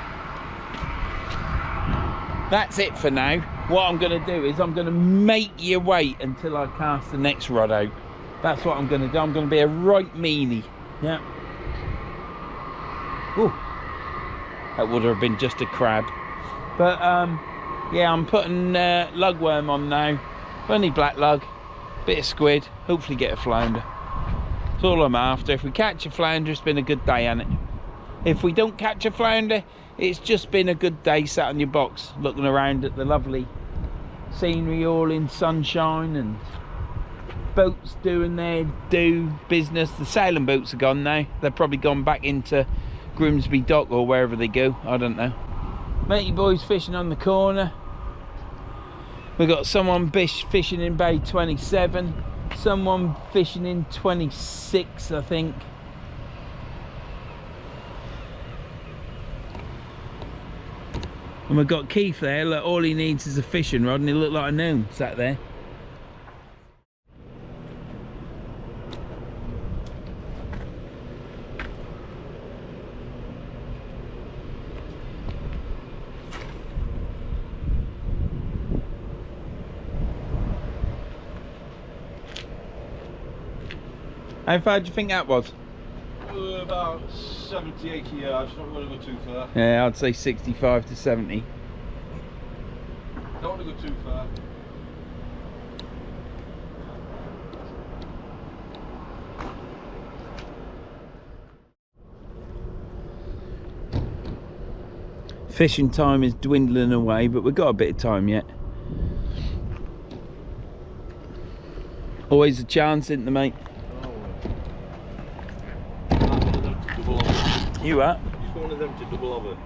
that's it for now. What I'm going to do is I'm going to make you wait until I cast the next rod out. That's what I'm going to do. I'm going to be a right meanie. Yeah. Ooh, that would have been just a crab. But yeah, I'm putting lugworm on now. Only black lug, bit of squid, hopefully get a flounder. That's all I'm after. If we catch a flounder, it's been a good day, hasn't it? If we don't catch a flounder, it's just been a good day sat on your box looking around at the lovely scenery, all in sunshine, and boats doing their business. The sailing boats are gone now. They've probably gone back into Grimsby Dock or wherever they go, I don't know. Matey boys fishing on the corner. We've got someone fishing in Bay 27, someone fishing in 26, I think. And we've got Keith there. Look, all he needs is a fishing rod and he looked like a gnome sat there. How far do you think that was? About 70, 80 yards, not going to go too far. Yeah, I'd say 65 to 70. Don't want to go too far. Fishing time is dwindling away, but we've got a bit of time yet. Always a chance, isn't there, mate? You are? Just one of them to double over.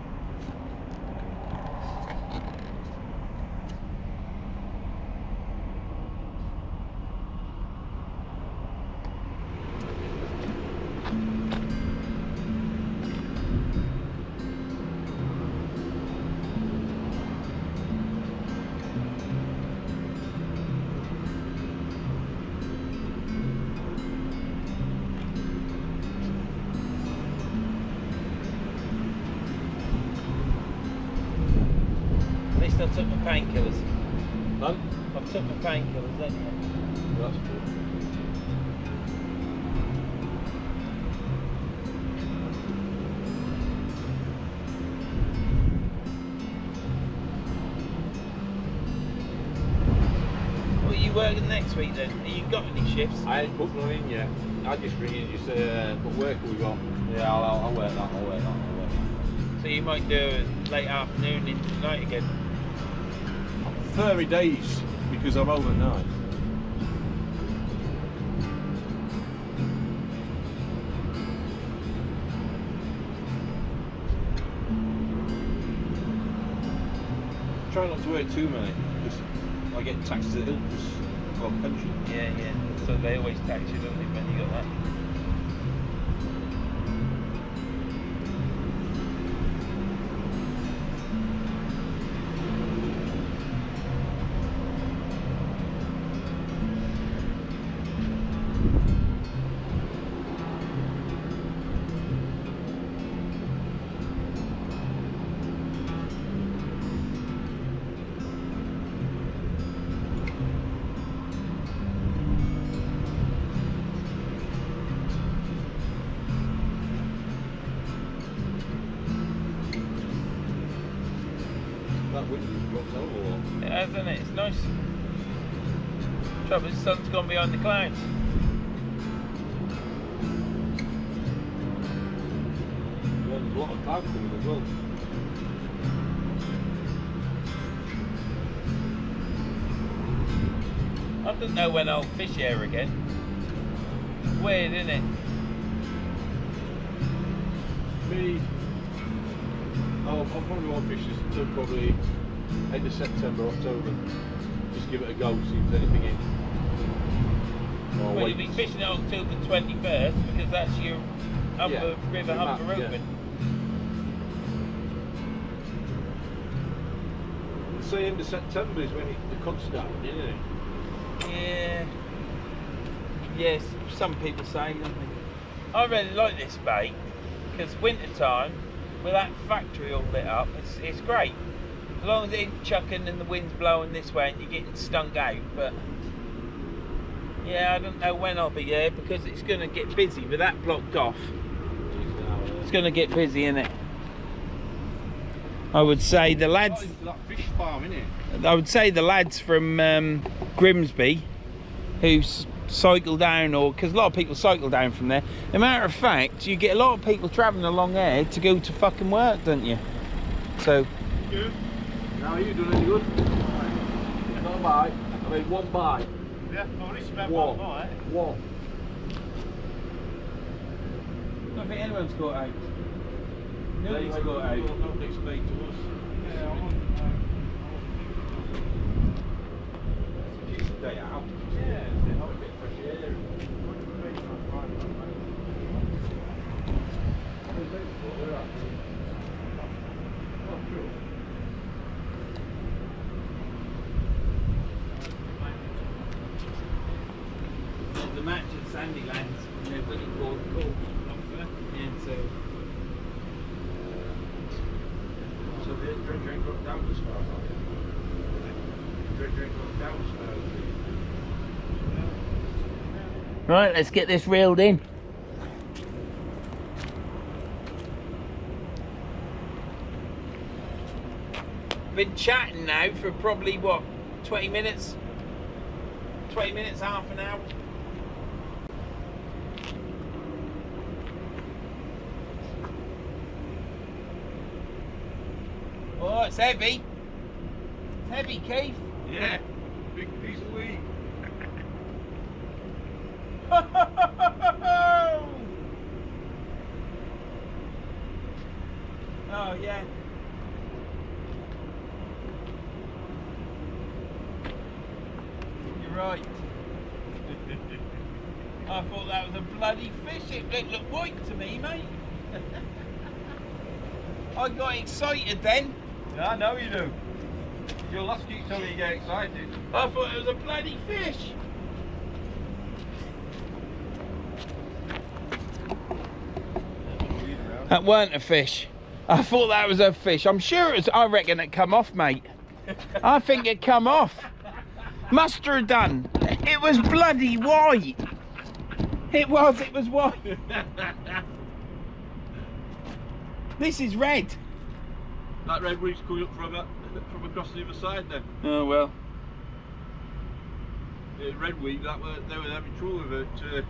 I took my painkillers. Huh? I've took my painkillers, haven't I? That's good. What are you working next week then? Have you got any shifts? I ain't booked none in yet. I just ring you, just what work have we got? Yeah, I'll work that, I'll work that. So you might do a late afternoon into the night again? 30 days, because I'm overnight. Try not to work too many, because I get taxed at Ilfus got pension. Yeah, yeah. So they always tax you, don't they, when you got that? That window drops over a lot. It has, isn't it? It's nice. Trouble is, the sun's gone behind the clouds. Yeah, there's a lot of cloud coming as well. I don't know when I'll fish here again. Weird, isn't it? Me, I'll probably won't fish this until probably end of September, October. Just give it a go, see if there's anything in. Or Well, wait. you'll be fishing it October 21st because that's your Humber, River map, Humber yeah. Open. Say end of September is when the cod start, isn't it? Yeah. Yes, some people say, don't they? I really like this bait because winter time, with that factory all lit up, it's great. As long as it ain't chucking and the wind's blowing this way and you're getting stunk out. But yeah, I don't know when I'll be there because it's going to get busy with that blocked off. It's going to get busy, innit? I would say the lads. Into that fish farm, innit? I would say the lads from Grimsby who cycle down, or because a lot of people cycle down from there. As a matter of fact, you get a lot of people travelling along there to go to fucking work, don't you? So. Good. Now, are you doing any good? Not a bite. I mean, one bite. Yeah, I've already spent One. one night. One. I don't think anyone's got out. Nobody's They- got out. Don't explain to us. Yeah, I want. It's a day out. Yeah, Have a bit of fresh air. Oh, cool. The match at Sandylands, and they're looking for the call. And so. So the drink got down as far as I drink got down as far as Right, let's get this reeled in. Been chatting now for probably what, 20 minutes? 20 minutes, half an hour. Oh, it's heavy. It's heavy, Keith. Yeah, big piece of weed. Oh yeah. You're right. I thought that was a bloody fish. It looked white to me, mate. I got excited then. Yeah, I know you do. Your last keep telling you get excited. I thought it was a bloody fish. That weren't a fish. I thought that was a fish. I'm sure it was. I reckon it come off, mate. I think it come off. Must have done. It was bloody white. It was white. This is red. That red weed's coming up from across the other side then. Oh well. Yeah, red weed, they were having trouble with it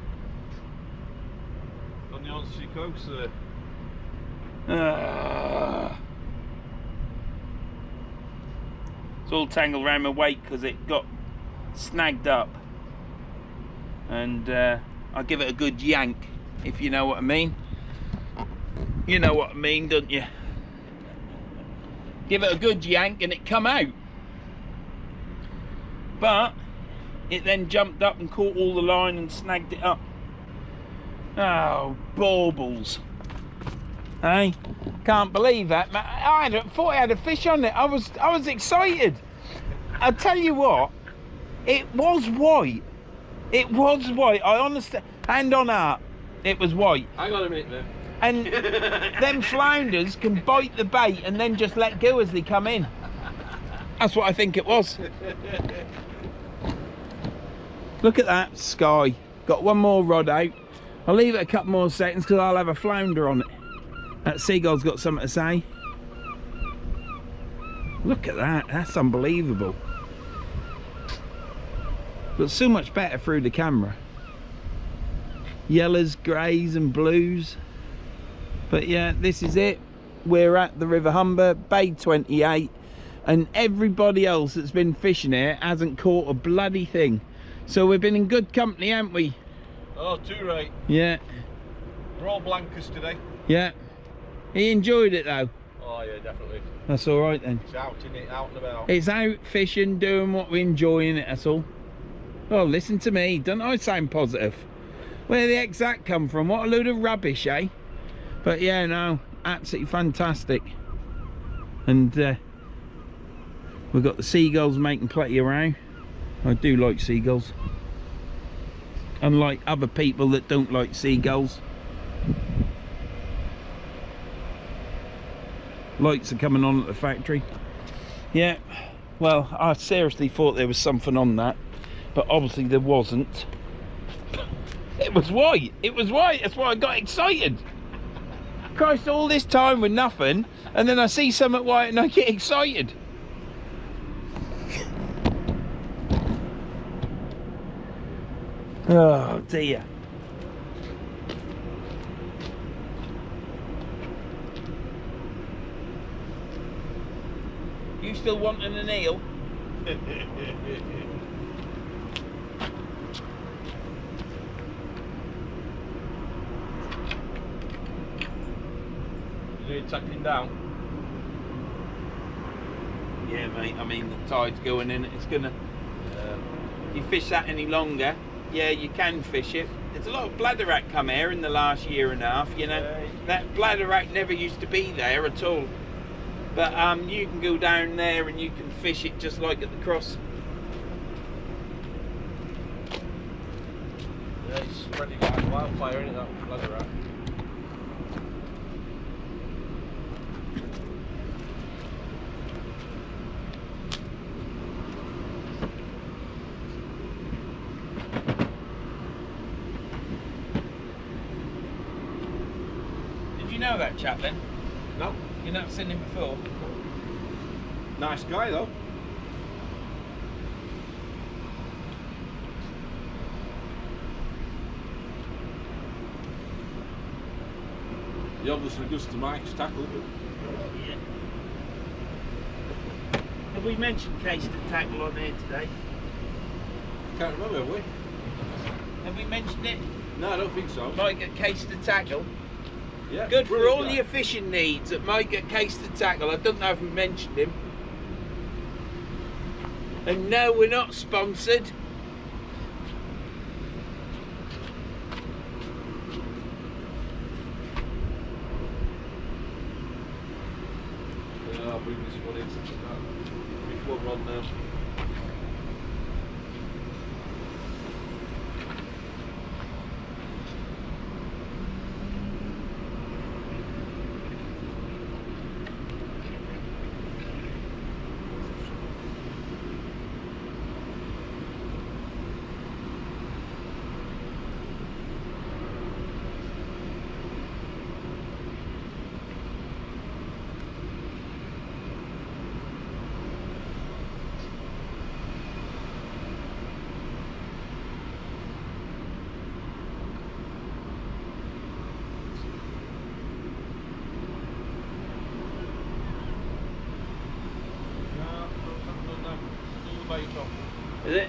on the Hornsey coast there. It's all tangled around my weight because it got snagged up, and I'll give it a good yank, if you know what I mean. You know what I mean, don't you? Give it a good yank and it come out. But it then jumped up and caught all the line and snagged it up. Oh, baubles. Hey, can't believe that, man. Thought I had a fish on it. I was excited. I tell you what, it was white. It was white. I honestly, hand on heart, it was white. I got a minute there. And them flounders can bite the bait and then just let go as they come in. That's what I think it was. Look at that sky. Got one more rod out. I'll leave it a couple more seconds because I'll have a flounder on it. That seagull's got something to say. Look at that. That's unbelievable. Looks so much better through the camera. Yellows, greys and blues. But yeah, this is it. We're at the River Humber, Bay 28. And everybody else that's been fishing here hasn't caught a bloody thing. So we've been in good company, haven't we? Oh, too right. Yeah. We're all blankers today. Yeah. He enjoyed it though. Oh yeah, definitely. That's all right then. It's out, isn't it? Out and about. It's out fishing, doing what we enjoy in it, that's all. Oh, listen to me. Don't I sound positive? Where the heck's that come from? What a load of rubbish, eh? But yeah, no, absolutely fantastic. And we've got the seagulls making plenty of row. I do like seagulls. Unlike other people that don't like seagulls. Lights are coming on at the factory. Yeah, well, I seriously thought there was something on that, but obviously there wasn't. It was white. It was white. That's why I got excited. Christ, all this time with nothing, and then I see something white and I get excited. Oh dear. You still wanting an eel? You need tackling down. Yeah, mate. I mean, the tide's going in. It's gonna. If you fish that any longer, yeah, you can fish it. There's a lot of bladderwrack come here in the last year and a half. You know, that bladderwrack never used to be there at all. But you can go down there and you can fish it just like at the cross. Yeah, it's spreading like wildfire, isn't it, that bladder rat? Did you know that chap then? No. You've not seen him before? Nice guy though. He obviously goes to Mike's tackle. Yeah. Have we mentioned cased and tackle on here today? Can't remember, have we? Have we mentioned it? No, I don't think so. Mike at cased and tackle. Yeah, Good for brilliant all guy. your fishing needs at Mike at cased and tackle. I don't know if we mentioned him. And no, we're not sponsored. Yeah, I'll bring this one in. Which one rod now? Is it?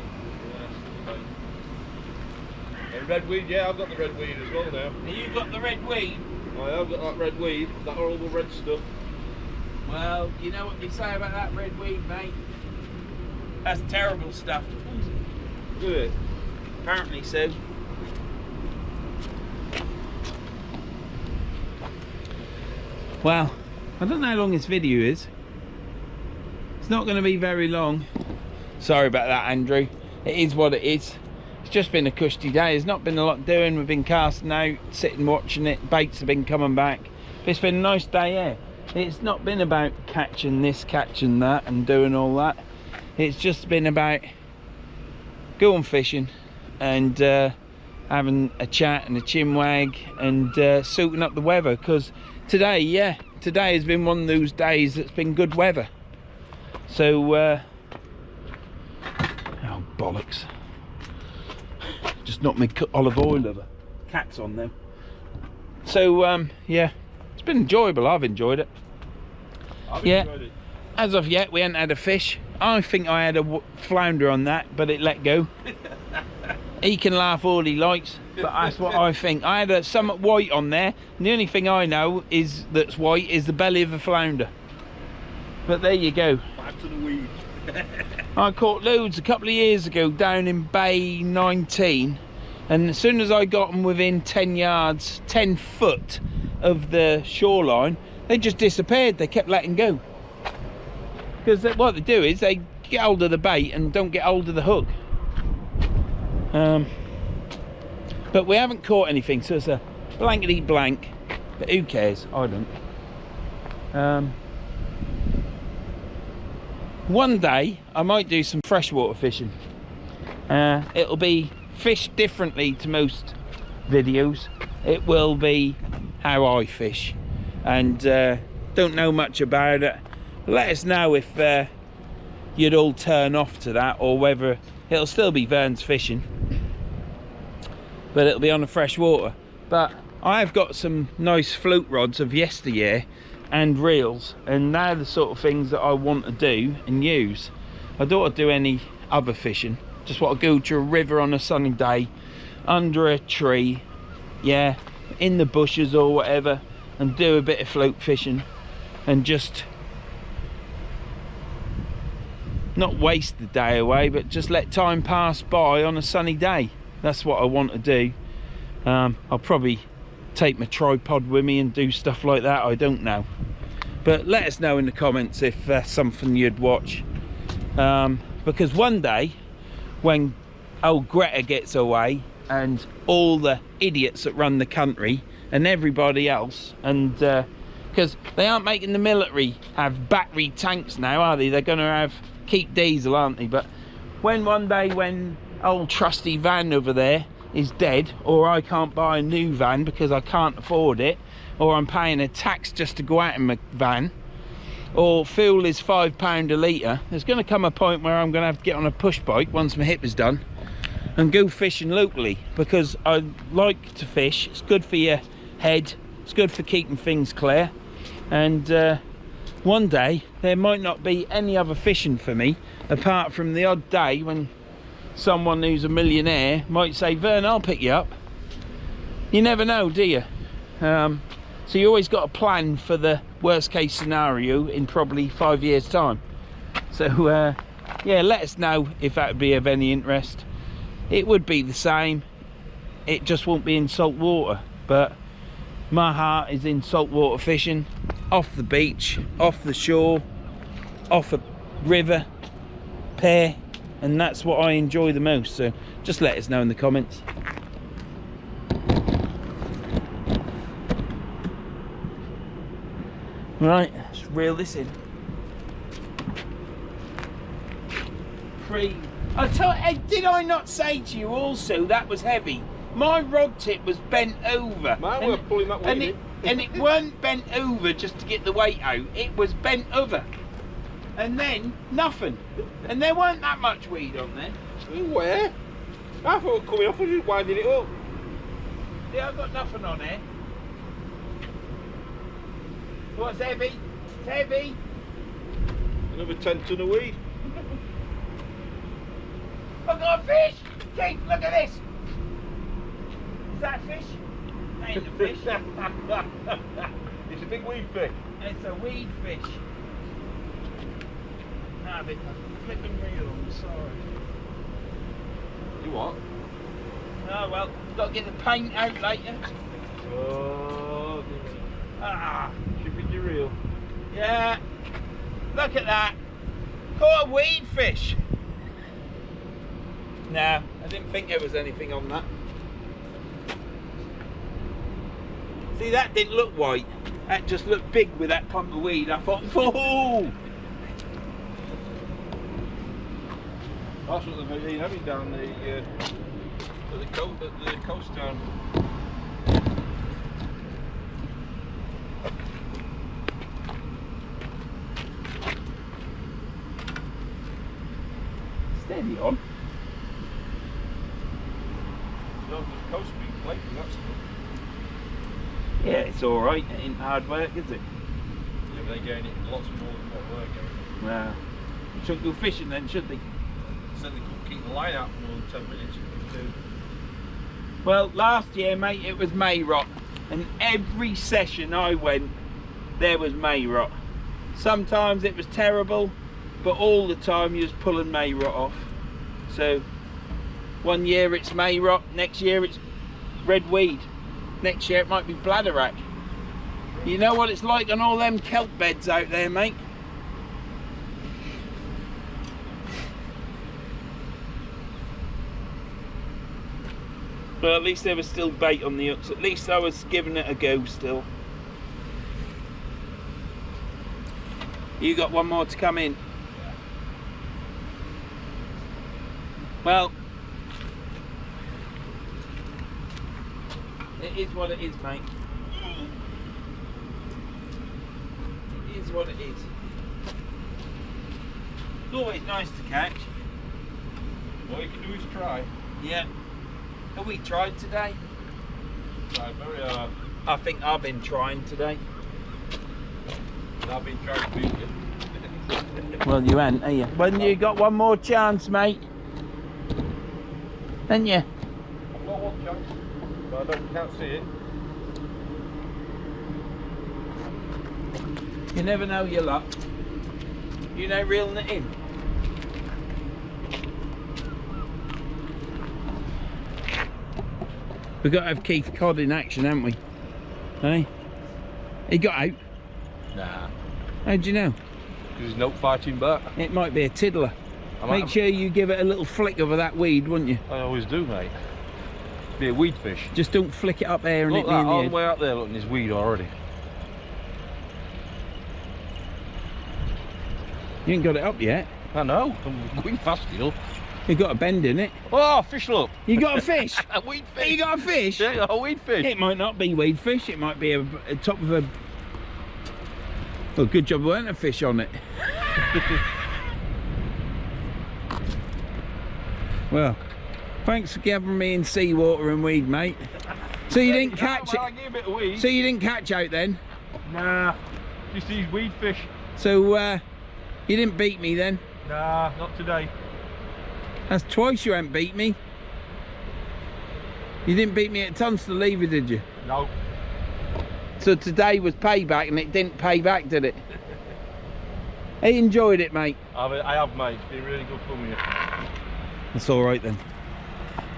And red weed, yeah, I've got the red weed as well now. Have you got the red weed? I have got that red weed, that horrible red stuff. Well, you know what they say about that red weed, mate? That's terrible stuff. Do it. Apparently so. Well, I don't know how long this video is. It's not going to be very long. Sorry about that, Andrew. It is what it is. It's just been a cushy day. There's not been a lot doing. We've been casting out, sitting watching it. Baits have been coming back. But it's been a nice day, yeah. It's not been about catching this, catching that and doing all that. It's just been about going fishing and having a chat and a chinwag and suiting up the weather, because today, yeah, today has been one of those days that's been good weather. So oh bollocks, just knocked my olive oil over, cat's on them. So yeah, it's been enjoyable. I've enjoyed it. I've Yeah. enjoyed it. As of yet, we hadn't had a fish. I think I had a flounder on that, but it let go. He can laugh all he likes, but that's what I think. I had somewhat white on there, and the only thing I know is that's white is the belly of a flounder. But there you go. Back to the weed. I caught loads a couple of years ago down in Bay 19, and as soon as I got them within 10 yards, 10 foot of the shoreline, they just disappeared. They kept letting go. Because what they do is they get hold of the bait and don't get hold of the hook. But we haven't caught anything, so it's a blankety blank. But who cares? I don't. One day I might do some freshwater fishing. It'll be fished differently to most videos. It will be how I fish, and don't know much about it. Let us know if you'd all turn off to that, or whether it'll still be Verns fishing, but it'll be on the fresh water. But I've got some nice float rods of yesteryear and reels, and they're the sort of things that I want to do and use. I don't want to do any other fishing. Just want to go to a river on a sunny day, under a tree, yeah, in the bushes or whatever, and do a bit of float fishing, and just not waste the day away, but just let time pass by on a sunny day. That's what I want to do. I'll probably take my tripod with me and do stuff like that. I don't know, but let us know in the comments if that's something you'd watch, because one day when old Greta gets away and all the idiots that run the country and everybody else, and because they aren't making the military have battery tanks now, are they? They're going to keep diesel, aren't they? But one day when old trusty van over there is dead, or I can't buy a new van because I can't afford it, or I'm paying a tax just to go out in my van, or fuel is £5 a litre, there's going to come a point where I'm going to have to get on a push bike once my hip is done and go fishing locally, because I like to fish. It's good for your head, it's good for keeping things clear, and one day there might not be any other fishing for me apart from the odd day when someone who's a millionaire might say, Vern, I'll pick you up. You never know, do you? So you always got a plan for the worst case scenario in probably 5 years time. So yeah, let us know if that would be of any interest. It would be the same, it just won't be in salt water, but my heart is in saltwater fishing, off the beach, off the shore, off a river, pier, and that's what I enjoy the most. So just let us know in the comments. Right, let's reel this in. Did I not say to you also that was heavy? My rod tip was bent over. Man, we're pulling that weight in. And it weren't bent over just to get the weight out, it was bent over. And then nothing. And there weren't that much weed on there. Where? I thought it was coming off and just winding it up. Yeah, I've got nothing on here. What's heavy? It's heavy. Another 10 ton of weed. I've got a fish! Keith, look at this! Is that a fish? That ain't a fish. It's a big weed fish. It's a weed fish. Nah, a bit of flipping reel on the side. You what? Oh well, got to get the paint out later. Oh, Ah, shipping you reel. yeah. Look at that. Caught a weed fish. No, I didn't think there was anything on that. See, that didn't look white. That just looked big with that clump of weed. I thought, whoa! That's what they've been having down at the coast town. Steady on. No, the coast being played with that stuff. Yeah, it's alright. It ain't hard work, is it? Yeah, but they're getting it lots more than what we're getting. Well, shouldn't go fishing then, should they? Said they couldn't keep the line out for more than 10 minutes. Well, last year, mate, it was May rot, and every session I went, there was May rot. Sometimes it was terrible, but all the time you was pulling May rot off. So, one year it's May rot, next year it's red weed, next year it might be bladderwrack. You know what it's like on all them kelp beds out there, mate? But at least there was still bait on the hooks. At least I was giving it a go still. You got one more to come in. Well, it is what it is, mate. It is what it is. It's always nice to catch. All you can do is try. Yeah. Have we tried today? Try very hard. I think I've been trying today. And I've been trying to beat you. Well, you ain't, are you? Well, you got one more chance, mate. Ain't you? I've got one chance, but I can't see it. You never know your luck. You know reeling it in. We've got to have Keith Cod in action, haven't we? Hey? He got out. Nah. How'd you know? Because he's not fighting back. It might be a tiddler. Make sure you give it a little flick over that weed, wouldn't you? I always do, mate. Be a weed fish. Just don't flick it up there and Look hit me in that, the all head. the way out there, look, and there's weed already. You ain't got it up yet. I know. I'm going fast, you know. You got a bend in it. Oh, fish look. You got a fish. A weed fish. You got a fish. Yeah, a weed fish. It might not be weed fish. It might be a top of a. Well, good job there weren't a fish on it. Well, thanks for giving me in seawater and weed, mate. So you didn't catch it. I gave a bit of weed. So you didn't catch out then? Nah. Just these weed fish. So you didn't beat me then? Nah, not today. That's twice you haven't beat me. You didn't beat me at Tunstall either, did you? No. So today was payback and it didn't pay back, did it? I enjoyed it, mate. I have, mate. It's been really good fun with you. That's all right then.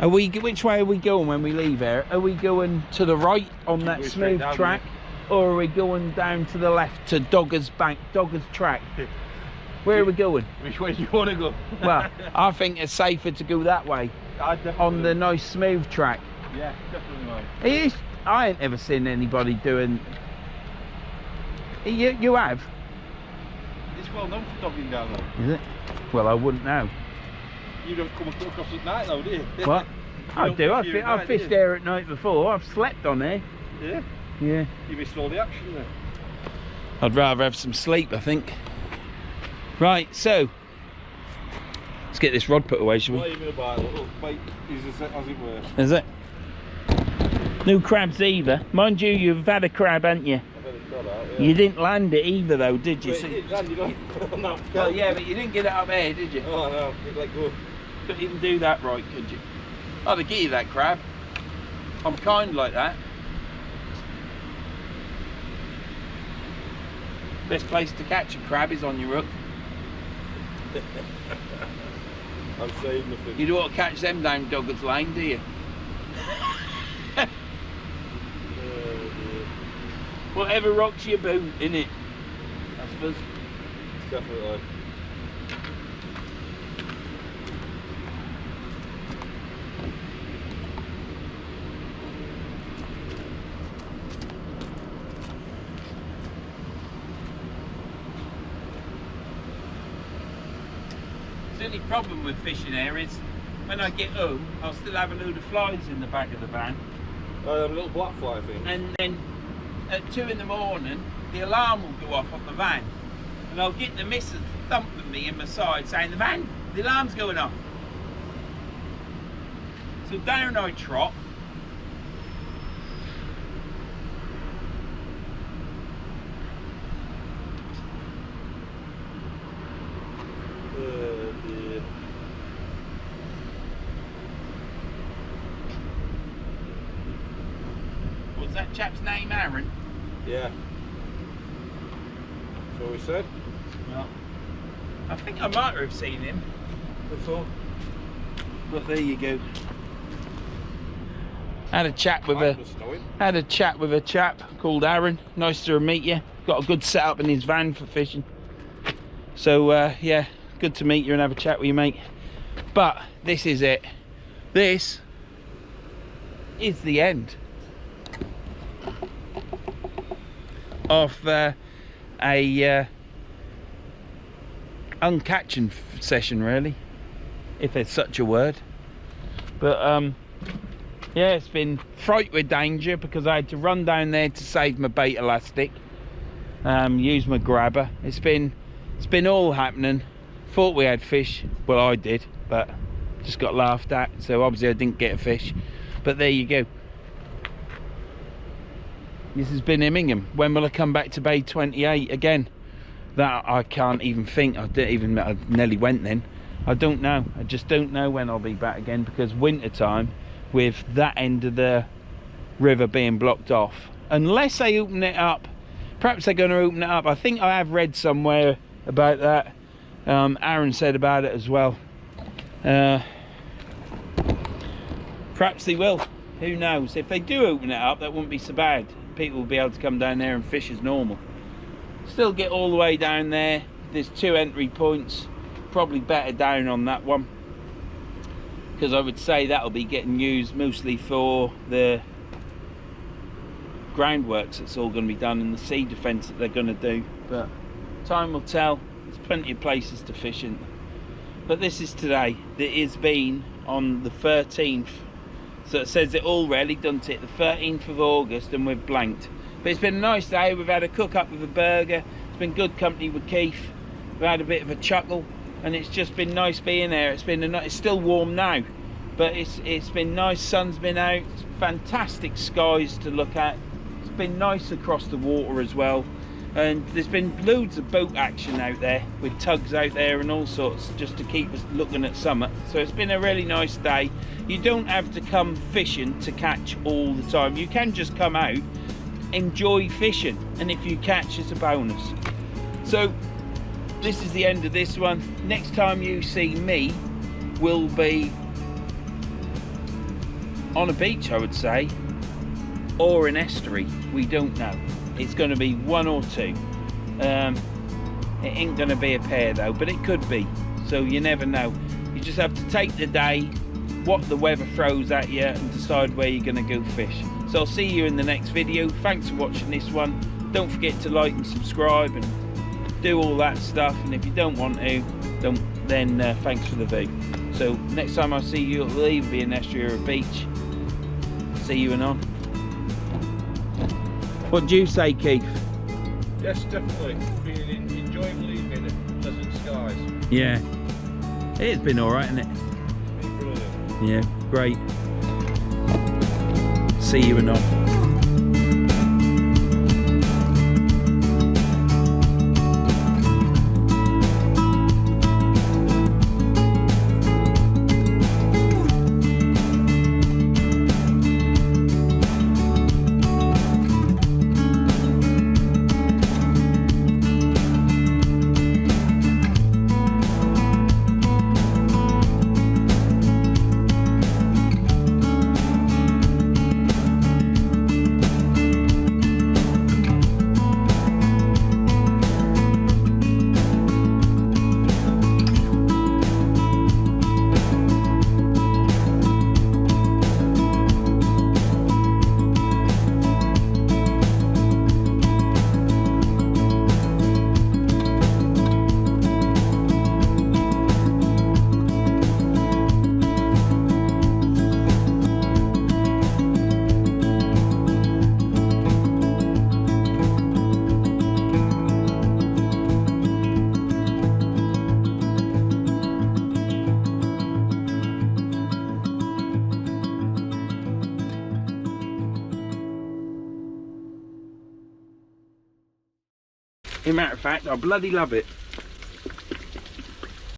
Are we? Which way are we going when we leave here? Are we going to the right on that We're smooth straight down track, or are we going down to the left to Dogger's Bank, Dogger's Track? Where are we going? Which way do you want to go? Well, I think it's safer to go that way on the nice smooth track. Yeah, definitely, mate. I ain't ever seen anybody doing. You have? It's well known for dogging down there. Is it? Well, I wouldn't know. You don't come across at night though, do you? What? I do. I've fished there at night before. I've slept on there. Yeah? Yeah. You missed all the action there. I'd rather have some sleep, I think. Right, so let's get this rod put away, shall we? Not even a bite. Look, bait is as it were. Is it? No crabs either. Mind you, you've had a crab, haven't you? I've had it cut out, yeah. You didn't land it either, though, did you? Wait, it did land, you know? No. Well, yeah, but you didn't get it up there, did you? Oh no, it let go. Couldn't even do that right, could you? I'd have give you that crab. I'm kind like that. Best place to catch a crab is on your hook. I'm saving the fish. You don't want to catch them down Duggards Lane, do you? Whatever rocks your boot, innit? I suppose. Definitely. The only problem with fishing here is when I get home, I'll still have a load of flies in the back of the van. Little black fly thing. And then at 2 in the morning, the alarm will go off on the van. And I'll get the missus thumping me in my side saying, the alarm's going off. So down I trot. Dear. What's that chap's name, Aaron? Yeah. That's what we said. Well, I think I might have seen him before. But there you go. Had a chat with a chap called Aaron. Nice to meet you. Got a good setup in his van for fishing. So yeah, good to meet you and have a chat with you, mate. But this is it. This is the end of a uncatching session, really, if there's such a word. But yeah, it's been fraught with danger because I had to run down there to save my bait elastic, use my grabber. It's been all happening. Thought we had fish. Well, I did, but just got laughed at, so obviously I didn't get a fish. But there you go. This has been Immingham. When will I come back to Bay 28 again? That I can't even think. I nearly went then. I don't know. I just don't know when I'll be back again, because winter time, with that end of the river being blocked off, unless they open it up. Perhaps they're going to open it up. I think I have read somewhere about that. Aaron said about it as well. Perhaps they will. Who knows? If they do open it up, that wouldn't be so bad. People will be able to come down there and fish as normal. Still get all the way down there. There's 2 entry points. Probably better down on that one, because I would say that'll be getting used mostly for the groundworks that's all going to be done, and the sea defence that they're going to do. But time will tell. There's plenty of places to fish in. But this is today. It has been on the 13th, so it says it already, doesn't it? The 13th of August, and we've blanked. But it's been a nice day. We've had a cook up with a burger. It's been good company with Keith. We've had a bit of a chuckle, and it's just been nice being there. It's been it's still warm now, but it's been nice. Sun's been out. It's fantastic skies to look at. It's been nice across the water as well, and there's been loads of boat action out there with tugs out there and all sorts, just to keep us looking at summer. So it's been a really nice day. You don't have to come fishing to catch all the time. You can just come out, enjoy fishing, and if you catch, it's a bonus. So this is the end of this one. Next time you see me will be on a beach, I would say, or an estuary. We don't know. It's going to be one or two. It ain't going to be a pair though, but it could be. So you never know. You just have to take the day, what the weather throws at you, and decide where you're going to go fish. So I'll see you in the next video. Thanks for watching this one. Don't forget to like and subscribe and do all that stuff. And if you don't want to, then thanks for the view. So next time I see you, it'll either be an estuary or a beach. See you anon. What do you say, Keith? Yes, definitely. Been enjoyable evening at pleasant skies. Yeah. It's been alright, hasn't it? It's been brilliant. Yeah, great. See you anon. In matter of fact, I bloody love it.